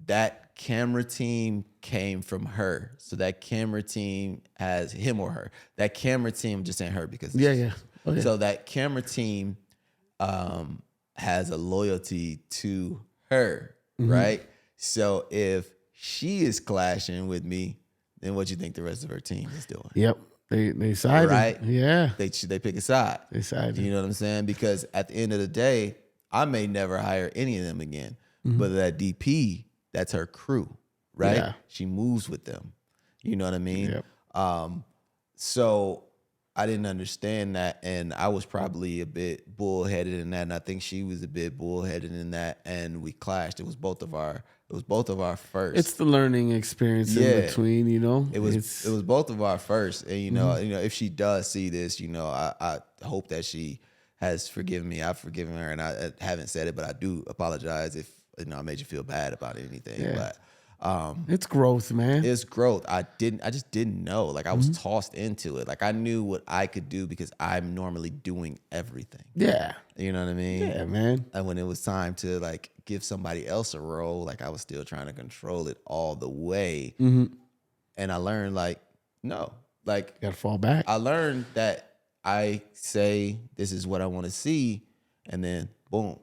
that camera team came from her. So that camera team has him or her. That camera team, just saying her because So that camera team has a loyalty to her, right? So if she is clashing with me, then what you think the rest of her team is doing? Yep. They sided. Right? Yeah. They pick a side. They sided. You know what I'm saying? Because at the end of the day, I may never hire any of them again. But that DP, that's her crew, right? Yeah. She moves with them. You know what I mean? Yep. So I didn't understand that, and I was probably a bit bullheaded in that, and I think she was a bit bullheaded in that, and we clashed. It was both of our first. It's the learning experience in between, you know. It was both of our first, and you know, if she does see this, you know, I hope that she has forgiven me. I've forgiven her, and I haven't said it, but I do apologize if I made you feel bad about anything. Yeah. But it's growth, man. It's growth. I just didn't know. Like I was tossed into it. Like I knew what I could do because I'm normally doing everything. Yeah. You know what I mean? Yeah, man. And when it was time to like give somebody else a role, like I was still trying to control it all the way. And I learned like, no, like you gotta fall back. I learned that I say this is what I want to see, and then boom.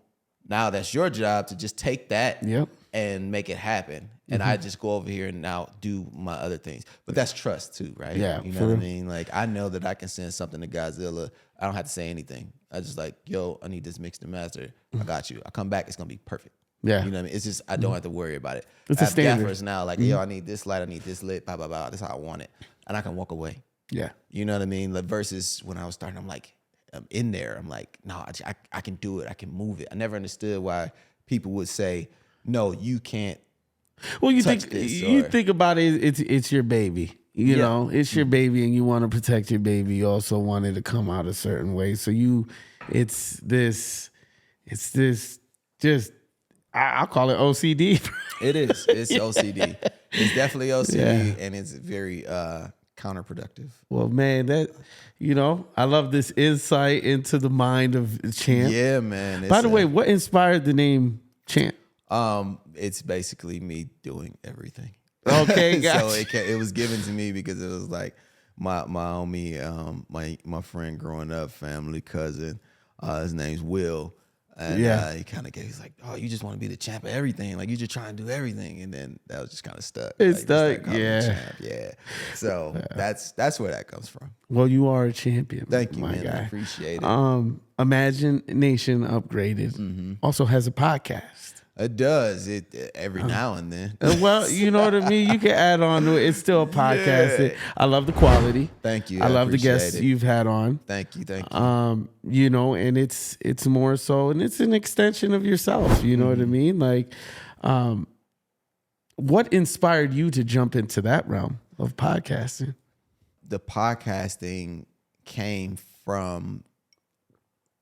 Now that's your job to just take that and make it happen. And I just go over here and now do my other things. But that's trust too, right? Yeah. You know what I mean? Like I know that I can send something to Godzilla. I don't have to say anything. I just like, yo, I need this mixed and mastered. I got you. I come back, it's gonna be perfect. Yeah. You know what I mean? It's just I don't have to worry about it. It's I a have standard. gaffers now, like, yo, I need this light, I need this lit, blah, blah, blah. That's how I want it. And I can walk away. Yeah. You know what I mean? Like versus when I was starting, I'm like, I'm in there. I'm like, no, I can do it. I can move it. I never understood why people would say, no, you can't. Well, you think about it. It's your baby. You know, it's your baby and you want to protect your baby. You also want it to come out a certain way. So it's this just, I'll call it OCD. It is. It's OCD. It's definitely OCD, and it's very counterproductive. Well, man, I love this insight into the mind of Champ. Yeah, man. By the way, what inspired the name Champ? It's basically me doing everything. Okay, gotcha. So it was given to me because it was like my homie, my friend growing up, family cousin. His name's Will. And he kind of he's like, oh, you just want to be the champ of everything. Like, you just try and do everything. And then that was just kind of stuck. It's like, stuck, yeah. Yeah. So that's where that comes from. Well, you are a champion. Thank you, my man. guy. I appreciate it. Imagination Upgraded also has a podcast. It does. Every now and then. Well, you know what I mean? You can add on to it. It's still a podcast. Yeah. I love the quality. Thank you. I love the guests you've had on. Thank you. And it's more so, and it's an extension of yourself. You know what I mean? Like, what inspired you to jump into that realm of podcasting? The podcasting came from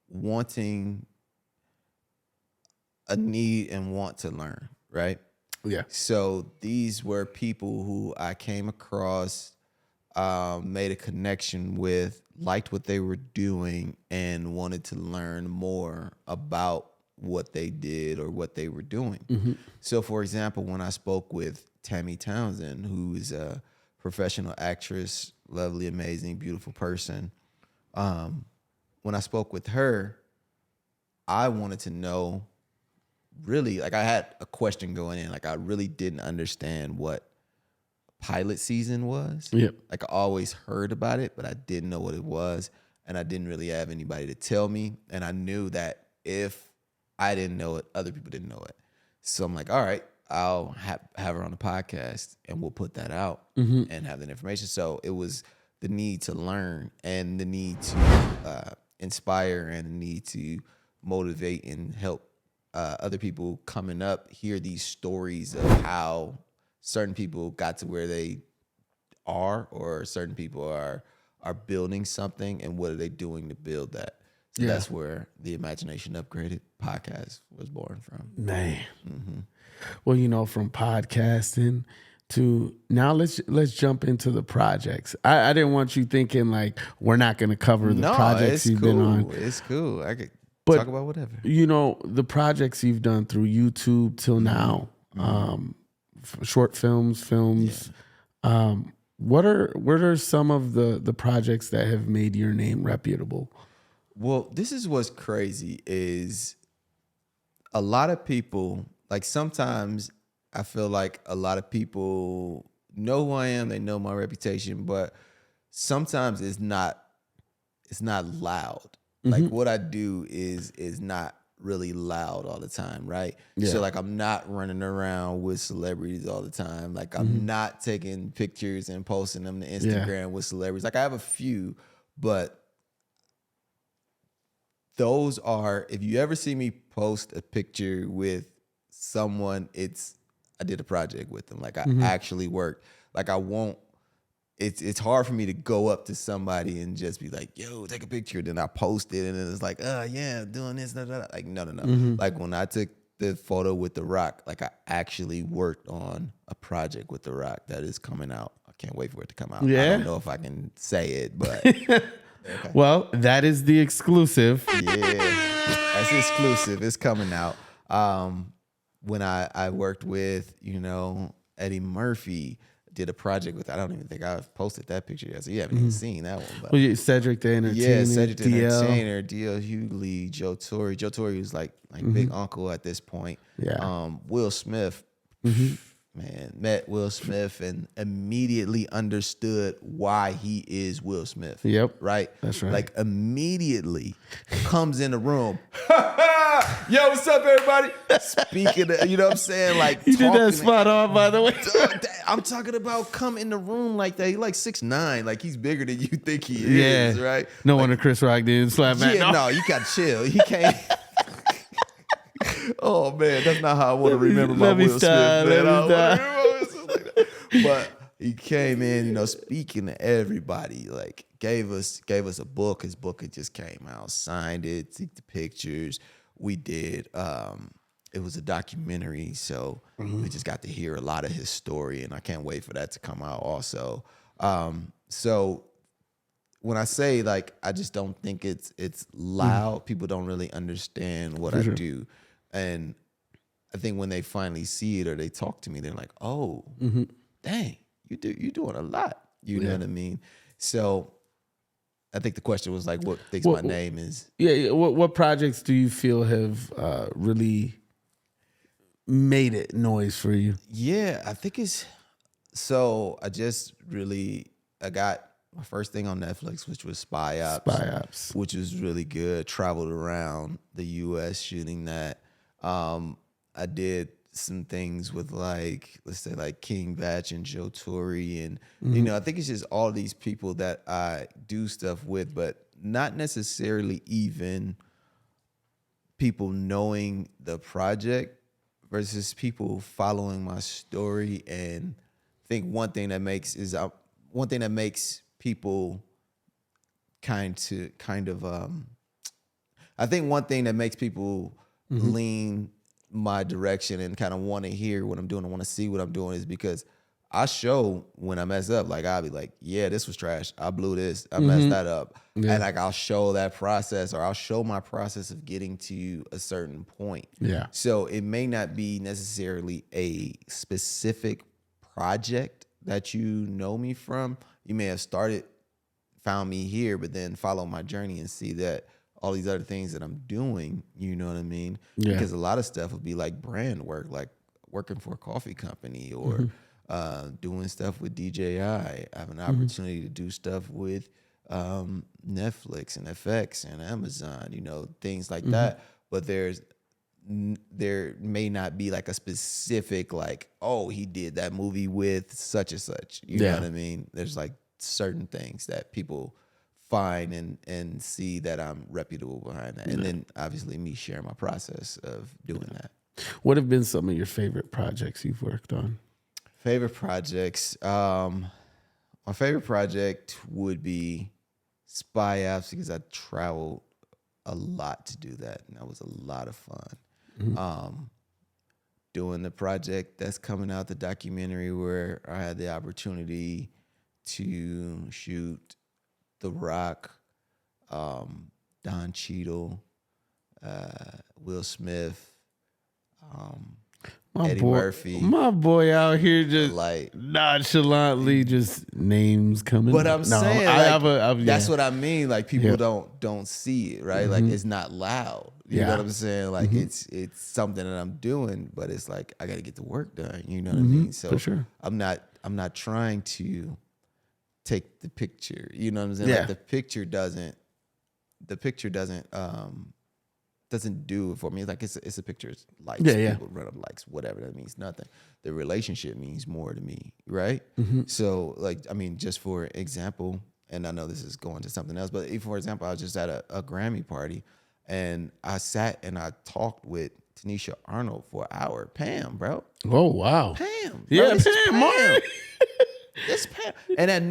wanting a need and want to learn, right? Yeah. So these were people who I came across, made a connection with, liked what they were doing, and wanted to learn more about what they did or what they were doing. Mm-hmm. So, for example, when I spoke with Tammy Townsend, who is a professional actress, lovely, amazing, beautiful person, when I spoke with her, I wanted to know, really, like, I had a question going in. Like, I really didn't understand what pilot season was. Yep. Like, I always heard about it, but I didn't know what it was. And I didn't really have anybody to tell me. And I knew that if I didn't know it, other people didn't know it. So I'm like, all right, I'll have her on the podcast and we'll put that out and have that information. So it was the need to learn and the need to inspire and the need to motivate and help other people coming up hear these stories of how certain people got to where they are, or certain people are building something, and what are they doing to build that. So that's where the Imagination Upgraded podcast was born from. Man. Mm-hmm. Well, from podcasting to now, let's jump into the projects. I didn't want you thinking like we're not going to cover the projects you've been on. It's cool. I could talk about whatever. The projects you've done through YouTube till now, short films. What are some of the projects that have made your name reputable? Well, this is what's crazy is a lot of people, like, sometimes I feel like a lot of people know who I am, they know my reputation, but sometimes it's not loud. Like, what I do is not really loud all the time, right? Yeah. So, like, I'm not running around with celebrities all the time. Like, I'm not taking pictures and posting them to Instagram with celebrities. Like, I have a few, but those are, if you ever see me post a picture with someone, I did a project with them. Like, I actually worked. Like, I won't, it's hard for me to go up to somebody and just be like, yo, take a picture. Then I post it and then it's like, yeah, doing this. Blah, blah, blah. Like, no. Like, when I took the photo with The Rock, like, I actually worked on a project with The Rock that is coming out. I can't wait for it to come out. Yeah. I don't know if I can say it, but. Okay. Well, that is the exclusive. Yeah, that's exclusive. It's coming out. When I worked with, Eddie Murphy, did a project with, I don't even think I've posted that picture yet, so you haven't even seen that one. But, well, Cedric the Entertainer. Yeah, Cedric the Entertainer, D.L. Hughley, Joe Torre. Joe Torre was like big uncle at this point. Yeah. Will Smith. Man, met Will Smith and immediately understood why he is Will Smith. Yep. Right? That's right. Like, immediately comes in the room. Yo, what's up, everybody? Speaking of, you know what I'm saying? Like, you did that spot on, by the way. I'm talking about come in the room like that. He's like 6'9". Like, he's bigger than you think he is, right? No wonder Chris Rock didn't slap back. Yeah, no, you got to chill. He can't. Oh, man, that's not how I want to remember my Will Smith. Man. But He came in, speaking to everybody, like gave us a book. His book had just came out, signed it, took the pictures. We did it was a documentary, so we just got to hear a lot of his story, and I can't wait for that to come out also. So when I say like I just don't think it's loud, people don't really understand what I do. And I think when they finally see it or they talk to me, they're like, "Oh, dang, you're doing a lot." You know what I mean? So I think the question was like, what thinks my name is? Yeah. What projects do you feel have really made it noise for you? Yeah, I think it's so. I got my first thing on Netflix, which was Spy Ops, which was really good. Traveled around the U.S. shooting that. I did some things with like, let's say like King Batch and Joe Torre, and I think it's just all these people that I do stuff with, but not necessarily even people knowing the project versus people following my story. And I think one thing that makes people I think one thing that makes people lean my direction and kind of want to hear what I'm doing and want to see what I'm doing is because I show when I mess up. Like I'll be like, yeah, this was trash. I blew this. I messed that up. Yeah. And like I'll show that process, or I'll show my process of getting to a certain point. Yeah. So it may not be necessarily a specific project that you know me from. You may have found me here, but then follow my journey and see that all these other things that I'm doing, you know what I mean? Yeah. Because a lot of stuff would be like brand work, like working for a coffee company or doing stuff with DJI. I have an opportunity to do stuff with Netflix and FX and Amazon, things like that. But there may not be like a specific like, oh, he did that movie with such and such. You know what I mean? There's like certain things that people find and see that I'm reputable behind that. And then obviously me sharing my process of doing that. What have been some of your favorite projects you've worked on? Favorite projects. My favorite project would be Spy Ops because I traveled a lot to do that. And that was a lot of fun. Doing the project that's coming out, the documentary where I had the opportunity to shoot The Rock, Don Cheadle, Will Smith, Eddie Murphy. My boy out here just like nonchalantly just names coming. But I'm saying that's what I mean. Like people don't see it, right? Like it's not loud. You know what I'm saying? Like it's something that I'm doing, but it's like I got to get the work done. You know what I mean? So for sure. I'm not trying to take the picture. You know what I'm saying? Yeah. Like the picture doesn't do it for me. It's like it's a picture. It's likes. People run up likes, whatever. That means nothing. The relationship means more to me, right? So like, I mean, just for example, and I know this is going to something else, but for example, I was just at a Grammy party and I sat and I talked with Tanisha Arnold for an hour. Pam, bro. Oh, wow. Pam. Yeah, bro, Pam. Martin. This Pam. And at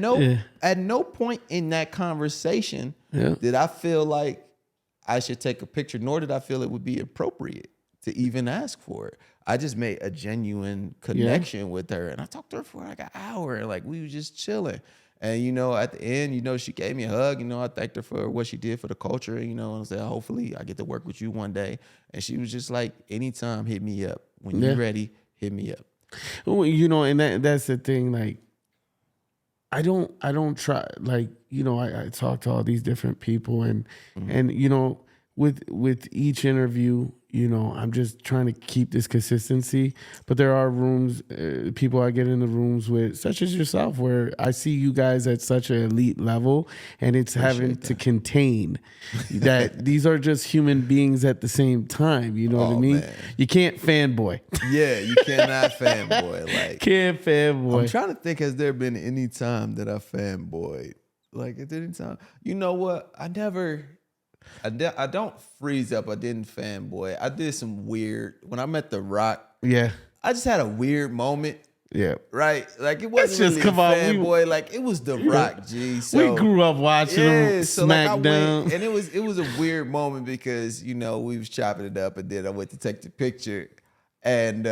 no point in that conversation did I feel like I should take a picture, nor did I feel it would be appropriate to even ask for it. I just made a genuine connection with her, and I talked to her for like an hour, and like we were just chilling. And at the end, she gave me a hug. I thanked her for what she did for the culture. And I said, hopefully, I get to work with you one day. And she was just like, anytime, hit me up when you're ready. Hit me up. Well, and that's the thing. Like, I don't try. Like, I talk to all these different people, and with each interview, I'm just trying to keep this consistency. But there are rooms, people I get in the rooms with, such as yourself, where I see you guys at such an elite level, and it's having to contain that these are just human beings at the same time. You know what I mean? Man. You can't fanboy. Yeah, you cannot fanboy. Like can't fanboy. I'm trying to think, has there been any time that I fanboyed? Like at any time? You know what? I don't freeze up. I didn't fanboy. I did some weird. When I met The Rock, I just had a weird moment Yeah. Right? Like, it Let's wasn't just really come a on. fanboy. Like, it was The Rock, G. So We grew up watching him so like I SmackDown. went, and it was a weird moment because, you know, we was chopping it up, and then I went to take the picture, and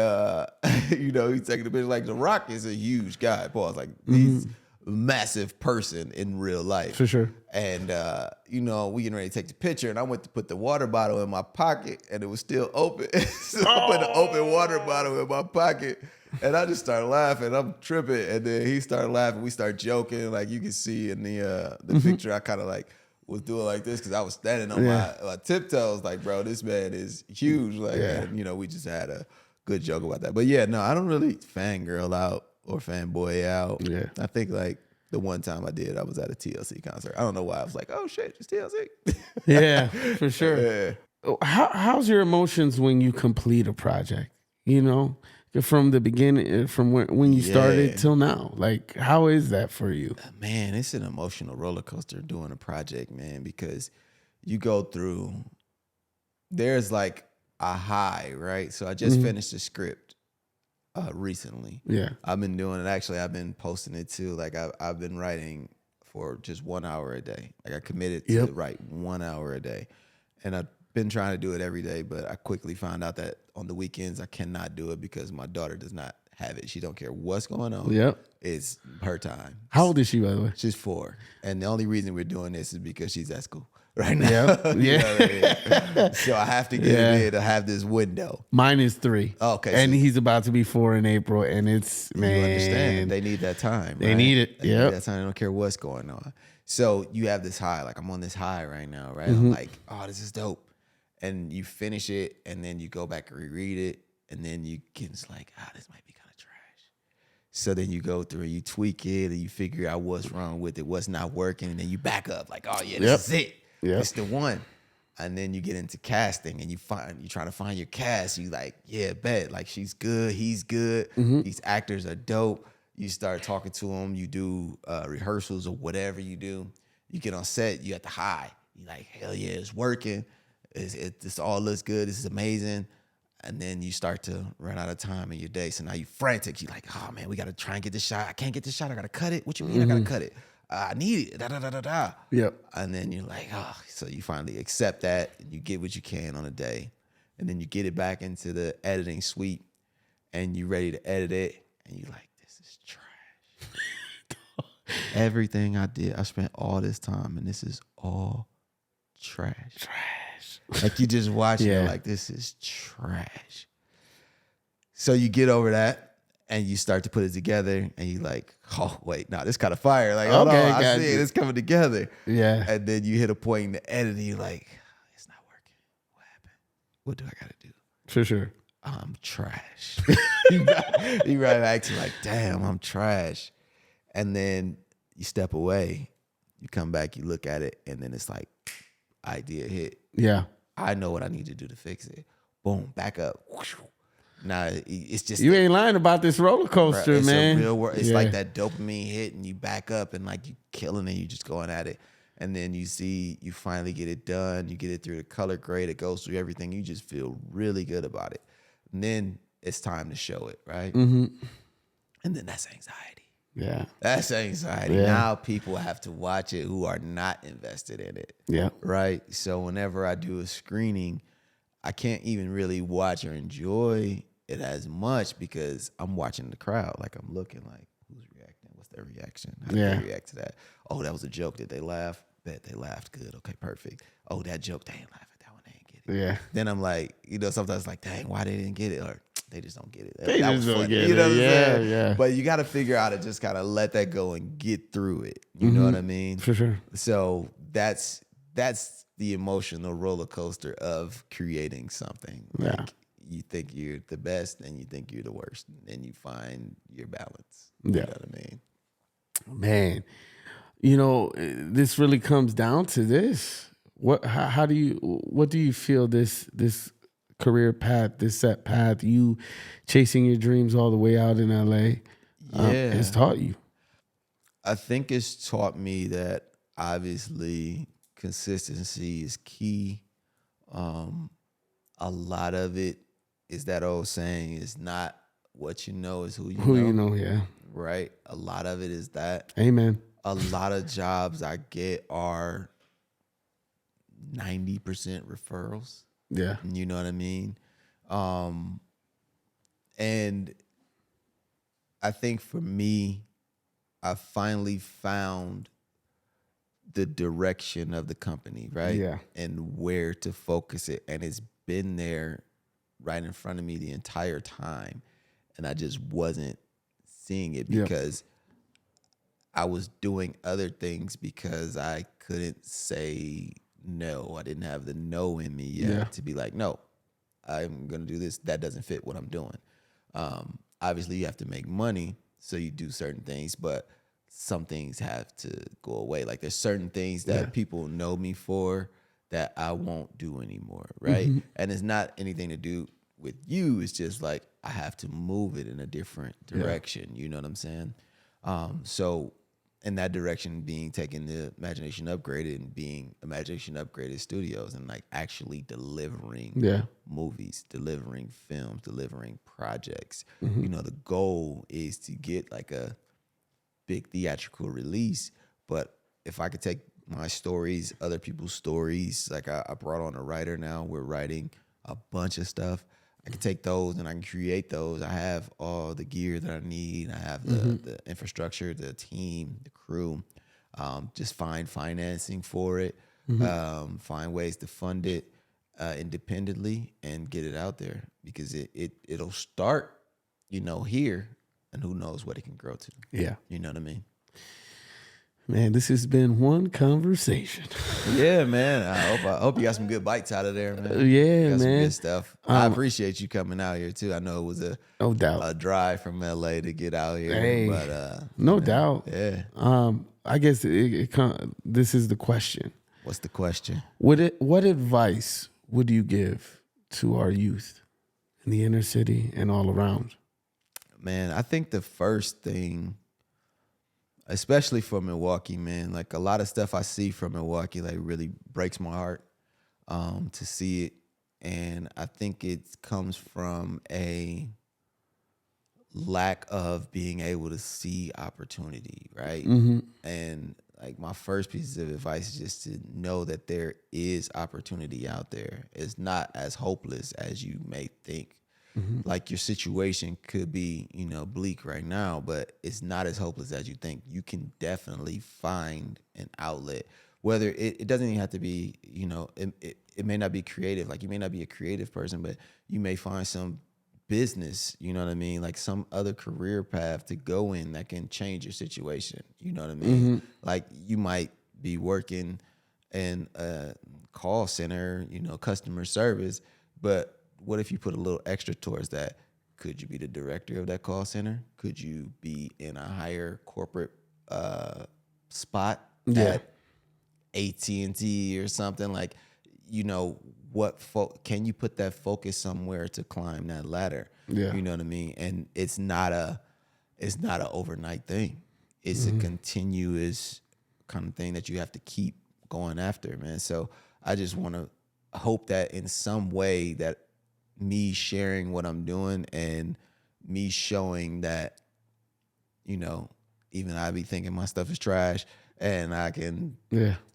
you know, he's taking the picture. Like, The Rock is a huge guy, Paul. Like, he's a massive person in real life. For sure. And you know, we getting ready to take the picture, and I went to put the water bottle in my pocket, and it was still open. So I put an open water bottle in my pocket, and I just started laughing. I'm tripping, and then he started laughing. We start joking, like you can see in the picture. I kind of like was doing like this because I was standing on my tiptoes, like, bro, this man is huge. Like, and, you know, we just had a good joke about that. But yeah, no, I don't really fangirl out or fanboy out. Yeah. I think like the one time I did, I was at a TLC concert. I don't know why. I was like, oh shit, it's TLC. Yeah, for sure. Yeah. How's your emotions when you complete a project? You know, from the beginning, from when you started till now. Like, how is that for you? Man, it's an emotional roller coaster doing a project, man, because you go through, there's like a high, right? So I just finished the script recently. Yeah. I've been doing it. Actually, I've been posting it too. Like, I've been writing for just 1 hour a day. Like, I committed to write 1 hour a day. And I've been trying to do it every day, but I quickly found out that on the weekends I cannot do it because my daughter does not have it. She don't care what's going on. Yep. It's her time. How old is she, by the way? She's 4. And the only reason we're doing this is because she's at school right now. Yep. You Yeah. know what I mean? So I have to get it in to have this window. Mine is 3. Okay. And so he's about to be 4 in April. And it's, man. you understand. They need that time. They right? need it. They Yep. need that time. They don't care what's going on. So you have this high. Like, I'm on this high right now, right? I'm like, oh, this is dope. And you finish it, and then you go back and reread it, and then you get it's like, this might be kind of trash. So then you go through and you tweak it, and you figure out what's wrong with it, what's not working, and then you back up, like, oh yeah, this is it. Yep. It's the one. And then you get into casting, and you're trying to find your cast. You like, yeah, bet, like, she's good, he's good, these actors are dope. You start talking to them, you do rehearsals or whatever you do. You get on set, you at the high. You like, hell yeah, it's working. This all looks good. This is amazing. And then you start to run out of time in your day. So now you frantic. You're like, oh man, we got to try and get this shot. I can't get this shot. I got to cut it. What you mean I got to cut it? I need it. Da, da, da, da, da. Yep. And then you're like, so you finally accept that and you get what you can on a day. And then you get it back into the editing suite and you're ready to edit it. And you're like, this is trash. Everything I did, I spent all this time and this is all trash. Like, you just watch it like, this is trash. So you get over that and you start to put it together and you like, oh wait, this kind of fire. Like, hold on, I see it, it's coming together. Yeah. And then you hit a point in the editing, you're like, it's not working. What happened? What do I gotta do? For sure. I'm trash. you right back to like, damn, I'm trash. And then you step away, you come back, you look at it, and then it's like, idea hit. Yeah. I know what I need to do to fix it. Boom, back up. Nah, it's just You ain't lying about this roller coaster, it's man. a real world. It's like that dopamine hit, and you back up, and like you killing it. You just going at it, and then you finally get it done. You get it through the color grade. It goes through everything. You just feel really good about it. And then it's time to show it, right? Mm-hmm. And then that's anxiety. Yeah. That's anxiety. Yeah. Now people have to watch it who are not invested in it. Yeah. Right? So whenever I do a screening, I can't even really watch or enjoy it as much because I'm watching the crowd. Like, I'm looking like, who's reacting? What's their reaction? How do they react to that? Oh, that was a joke. Did they laugh? Bet they laughed. Good. Okay, perfect. Oh, that joke, they ain't laugh at that one. They ain't get it. Yeah. Then I'm like, sometimes like, dang, why they didn't get it? Or they just don't get it. They that just was don't funny. get You know it. what I'm Yeah, saying? yeah. But you got to figure out to just kind of let that go and get through it. You know what I mean? For sure. So that's the emotional roller coaster of creating something. Yeah. Like, you think you're the best and you think you're the worst. And you find your balance. Yeah. You know what I mean? Man, this really comes down to this. What do you feel this career path, this set path, you chasing your dreams all the way out in LA has taught you? I think it's taught me that obviously consistency is key. A lot of it is that old saying is not what you know is who you Who know. you know, yeah. Right? A lot of it is that. Amen. A lot of jobs I get are 90% referrals. Yeah. You know what I mean? And I think for me, I finally found the direction of the company, right? Yeah. And where to focus it. And it's been there right in front of me the entire time. And I just wasn't seeing it Yep. because I was doing other things because I couldn't say no. I didn't have the no in me yet to be like, no, I'm going to do this. That doesn't fit what I'm doing. Obviously, you have to make money, so you do certain things, but some things have to go away. Like there's certain things that people know me for that I won't do anymore, right? And it's not anything to do with you. It's just like I have to move it in a different direction. You know what I'm saying? So in that direction being taking the Imagination Upgraded and being Imagination Upgraded Studios and like actually delivering movies, delivering films, delivering projects. You know, the goal is to get like a big theatrical release. But if I could take my stories, other people's stories, like I brought on a writer now, we're writing a bunch of stuff. I can take those and I can create those. I have all the gear that I need. I have the infrastructure, the team, the crew. Just find financing for it. Find ways to fund it independently and get it out there because it'll start, you know, here, and who knows what it can grow to. Yeah. You know what I mean? Man, this has been one conversation. Yeah, man. I hope you got some good bites out of there, man. Yeah, got some man. good stuff. I appreciate you coming out here too. I know it was No doubt. a drive from LA to get out here, Hey, but no doubt. yeah. I guess this is the question. What's the question? What advice would you give to our youth in the inner city and all around? Man, I think the first thing, especially for Milwaukee, man, like a lot of stuff I see from Milwaukee, like really breaks my heart to see it. And I think it comes from a lack of being able to see opportunity, right? And like my first piece of advice is just to know that there is opportunity out there. It's not as hopeless as you may think. Like your situation could be, you know, bleak right now, but it's not as hopeless as you think. You can definitely find an outlet. Whether it doesn't even have to be, you know, it may not be creative. Like you may not be a creative person, but you may find some business, you know what I mean? Like some other career path to go in that can change your situation. You know what I mean? Like you might be working in a call center, you know, customer service, but what if you put a little extra towards that? Could you be the director of that call center? Could you be in a higher corporate spot at AT&T or something? Like, you know, can you put that focus somewhere to climb that ladder? Yeah. You know what I mean? And it's not a overnight thing. It's a continuous kind of thing that you have to keep going after, man. So I just want to hope that in some way that me sharing what I'm doing and me showing that, you know, even I be thinking my stuff is trash and I can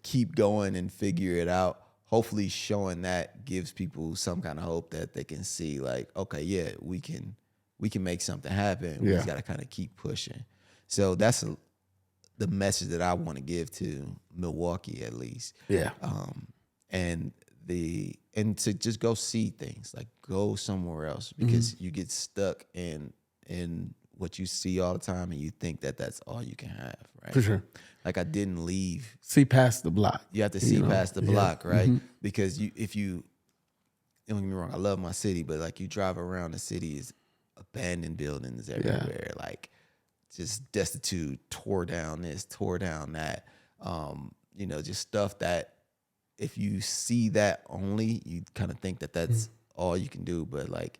keep going and figure it out. Hopefully showing that gives people some kind of hope that they can see like, okay, yeah, we can make something happen. We just got to kind of keep pushing. So that's the message that I want to give to Milwaukee at least. Yeah. And to just go see things, like go somewhere else because you get stuck in what you see all the time and you think that that's all you can have, right? For sure. Like I didn't leave. See past the block. You have to see past the block, right? Because if you, don't get me wrong, I love my city, but like you drive around the city is abandoned buildings everywhere, like just destitute, tore down this, tore down that, you know, just stuff that if you see that only, you kind of think that that's all you can do. But like,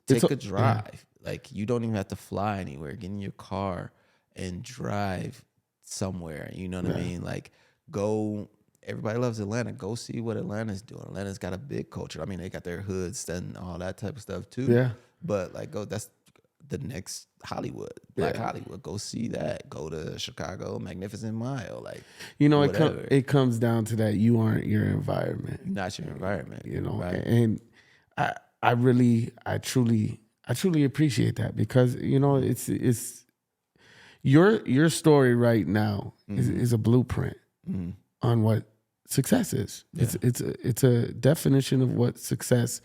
take a drive. Like you don't even have to fly anywhere. Get in your car and drive somewhere. You know what I mean? Like go everybody loves Atlanta. Go see what Atlanta's doing. Atlanta's got a big culture. I mean, they got their hoods and all that type of stuff too. Yeah. But like, that's the next Hollywood, Black Hollywood. Go see that. Go to Chicago, Magnificent Mile. Like, it comes down to that you aren't your environment. Not your environment. Right? And I truly appreciate that because it's your story right now is a blueprint on what success is. Yeah. It's a definition of what success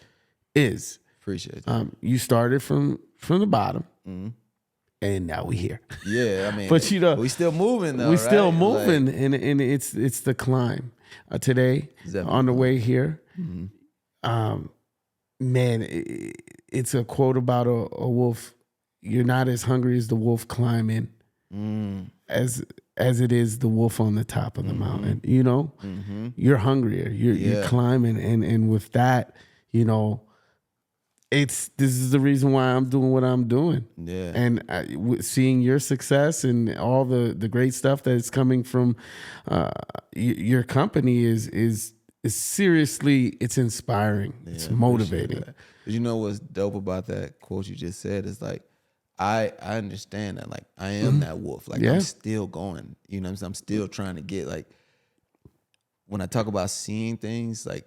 is. Appreciate that. You started from the bottom, and now we here. Yeah, I mean, but we still moving though. We still right? moving, like, and it's the climb. Today on the way here, man, it's a quote about a wolf. You're not as hungry as the wolf climbing as it is the wolf on the top of the mountain. You're hungrier. You're climbing, and with that, this is the reason why I'm doing what I'm doing. Yeah. And seeing your success and all the great stuff that is coming from your company is seriously, it's inspiring. Yeah, it's motivating. You know what's dope about that quote you just said is like, I understand that. Like, I am that wolf. Like, I'm still going. You know what I'm saying? I'm still trying to get, like, when I talk about seeing things, like,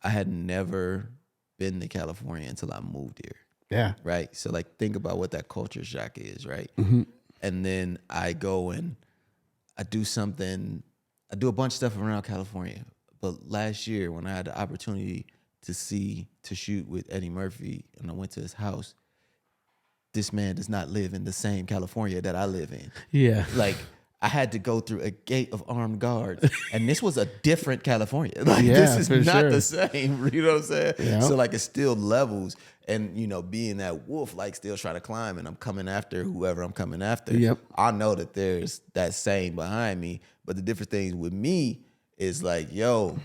I had never been to California until I moved here. Yeah. Right? So, like, think about what that culture shock is, right? And then I go and I do a bunch of stuff around California. But last year, when I had the opportunity to shoot with Eddie Murphy, and I went to his house, this man does not live in the same California that I live in. Yeah. Like, I had to go through a gate of armed guards, and this was a different California. Like, this is not the same. You know what I'm saying? Yeah. So, like, it's still levels, and being that wolf, like, still trying to climb, and I'm coming after whoever I'm coming after. Yep. I know that there's that same behind me, but the different things with me is like, yo,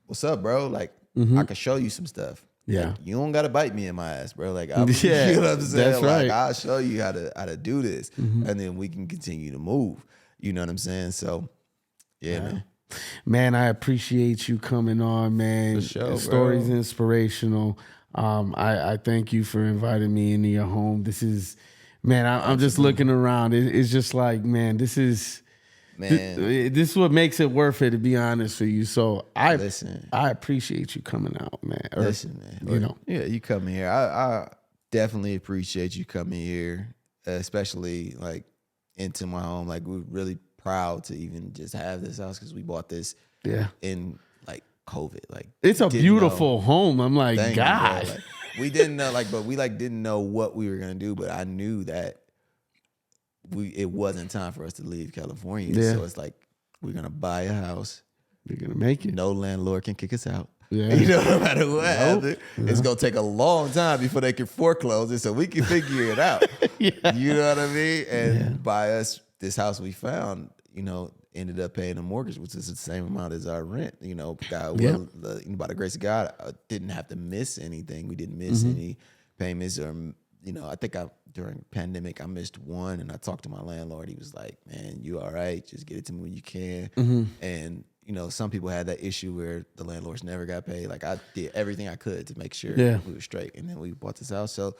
what's up, bro? Like, I can show you some stuff. Yeah. Like, you don't gotta bite me in my ass, bro. Like, you know what I'm saying? That's right. Like, I'll show you how to do this, and then we can continue to move. You know what I'm saying? So, yeah, man. Man, I appreciate you coming on, man. For sure, the story's inspirational. I thank you for inviting me into your home. This is, man, I'm just looking around. It's just like, man, this is. Man, this is what makes it worth it, to be honest with you. So I appreciate you coming out, man. Man. Yeah, you coming here. I definitely appreciate you coming here, especially like into my home. Like, we're really proud to even just have this house because we bought this in like COVID. Like, it's a beautiful home. I'm like, God, like, we didn't know, like, but we like didn't know what we were gonna do. But I knew that it wasn't time for us to leave California. Yeah. So it's like, we're gonna buy a house. We're gonna make it. No landlord can kick us out. Yeah. No matter what happens. It's gonna take a long time before they can foreclose it, so we can figure it out. You know what I mean? And by us, this house we found, ended up paying a mortgage, which is the same amount as our rent. God, by the grace of God, I didn't have to miss anything. We didn't miss any payments, or I think during pandemic I missed one, and I talked to my landlord. He was like, "Man, you all right? Just get it to me when you can." And some people had that issue where the landlords never got paid. Like, I did everything I could to make sure we were straight, and then we bought this house. So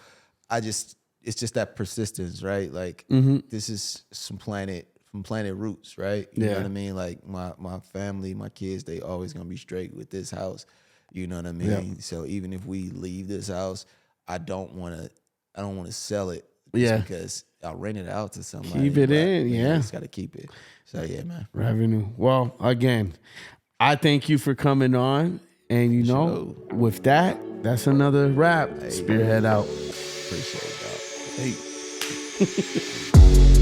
it's just that persistence, right? Like, this is from planet roots, right? You know what I mean? Like, my family, my kids, they always gonna be straight with this house. You know what I mean? Yep. So even if we leave this house, I don't want to sell it because I'll rent it out to somebody. Keep it in, Just got to keep it. So, yeah, man. Revenue. Well, again, I thank you for coming on. And, with that, that's another wrap. Spearhead out. Appreciate it, dog. Hey.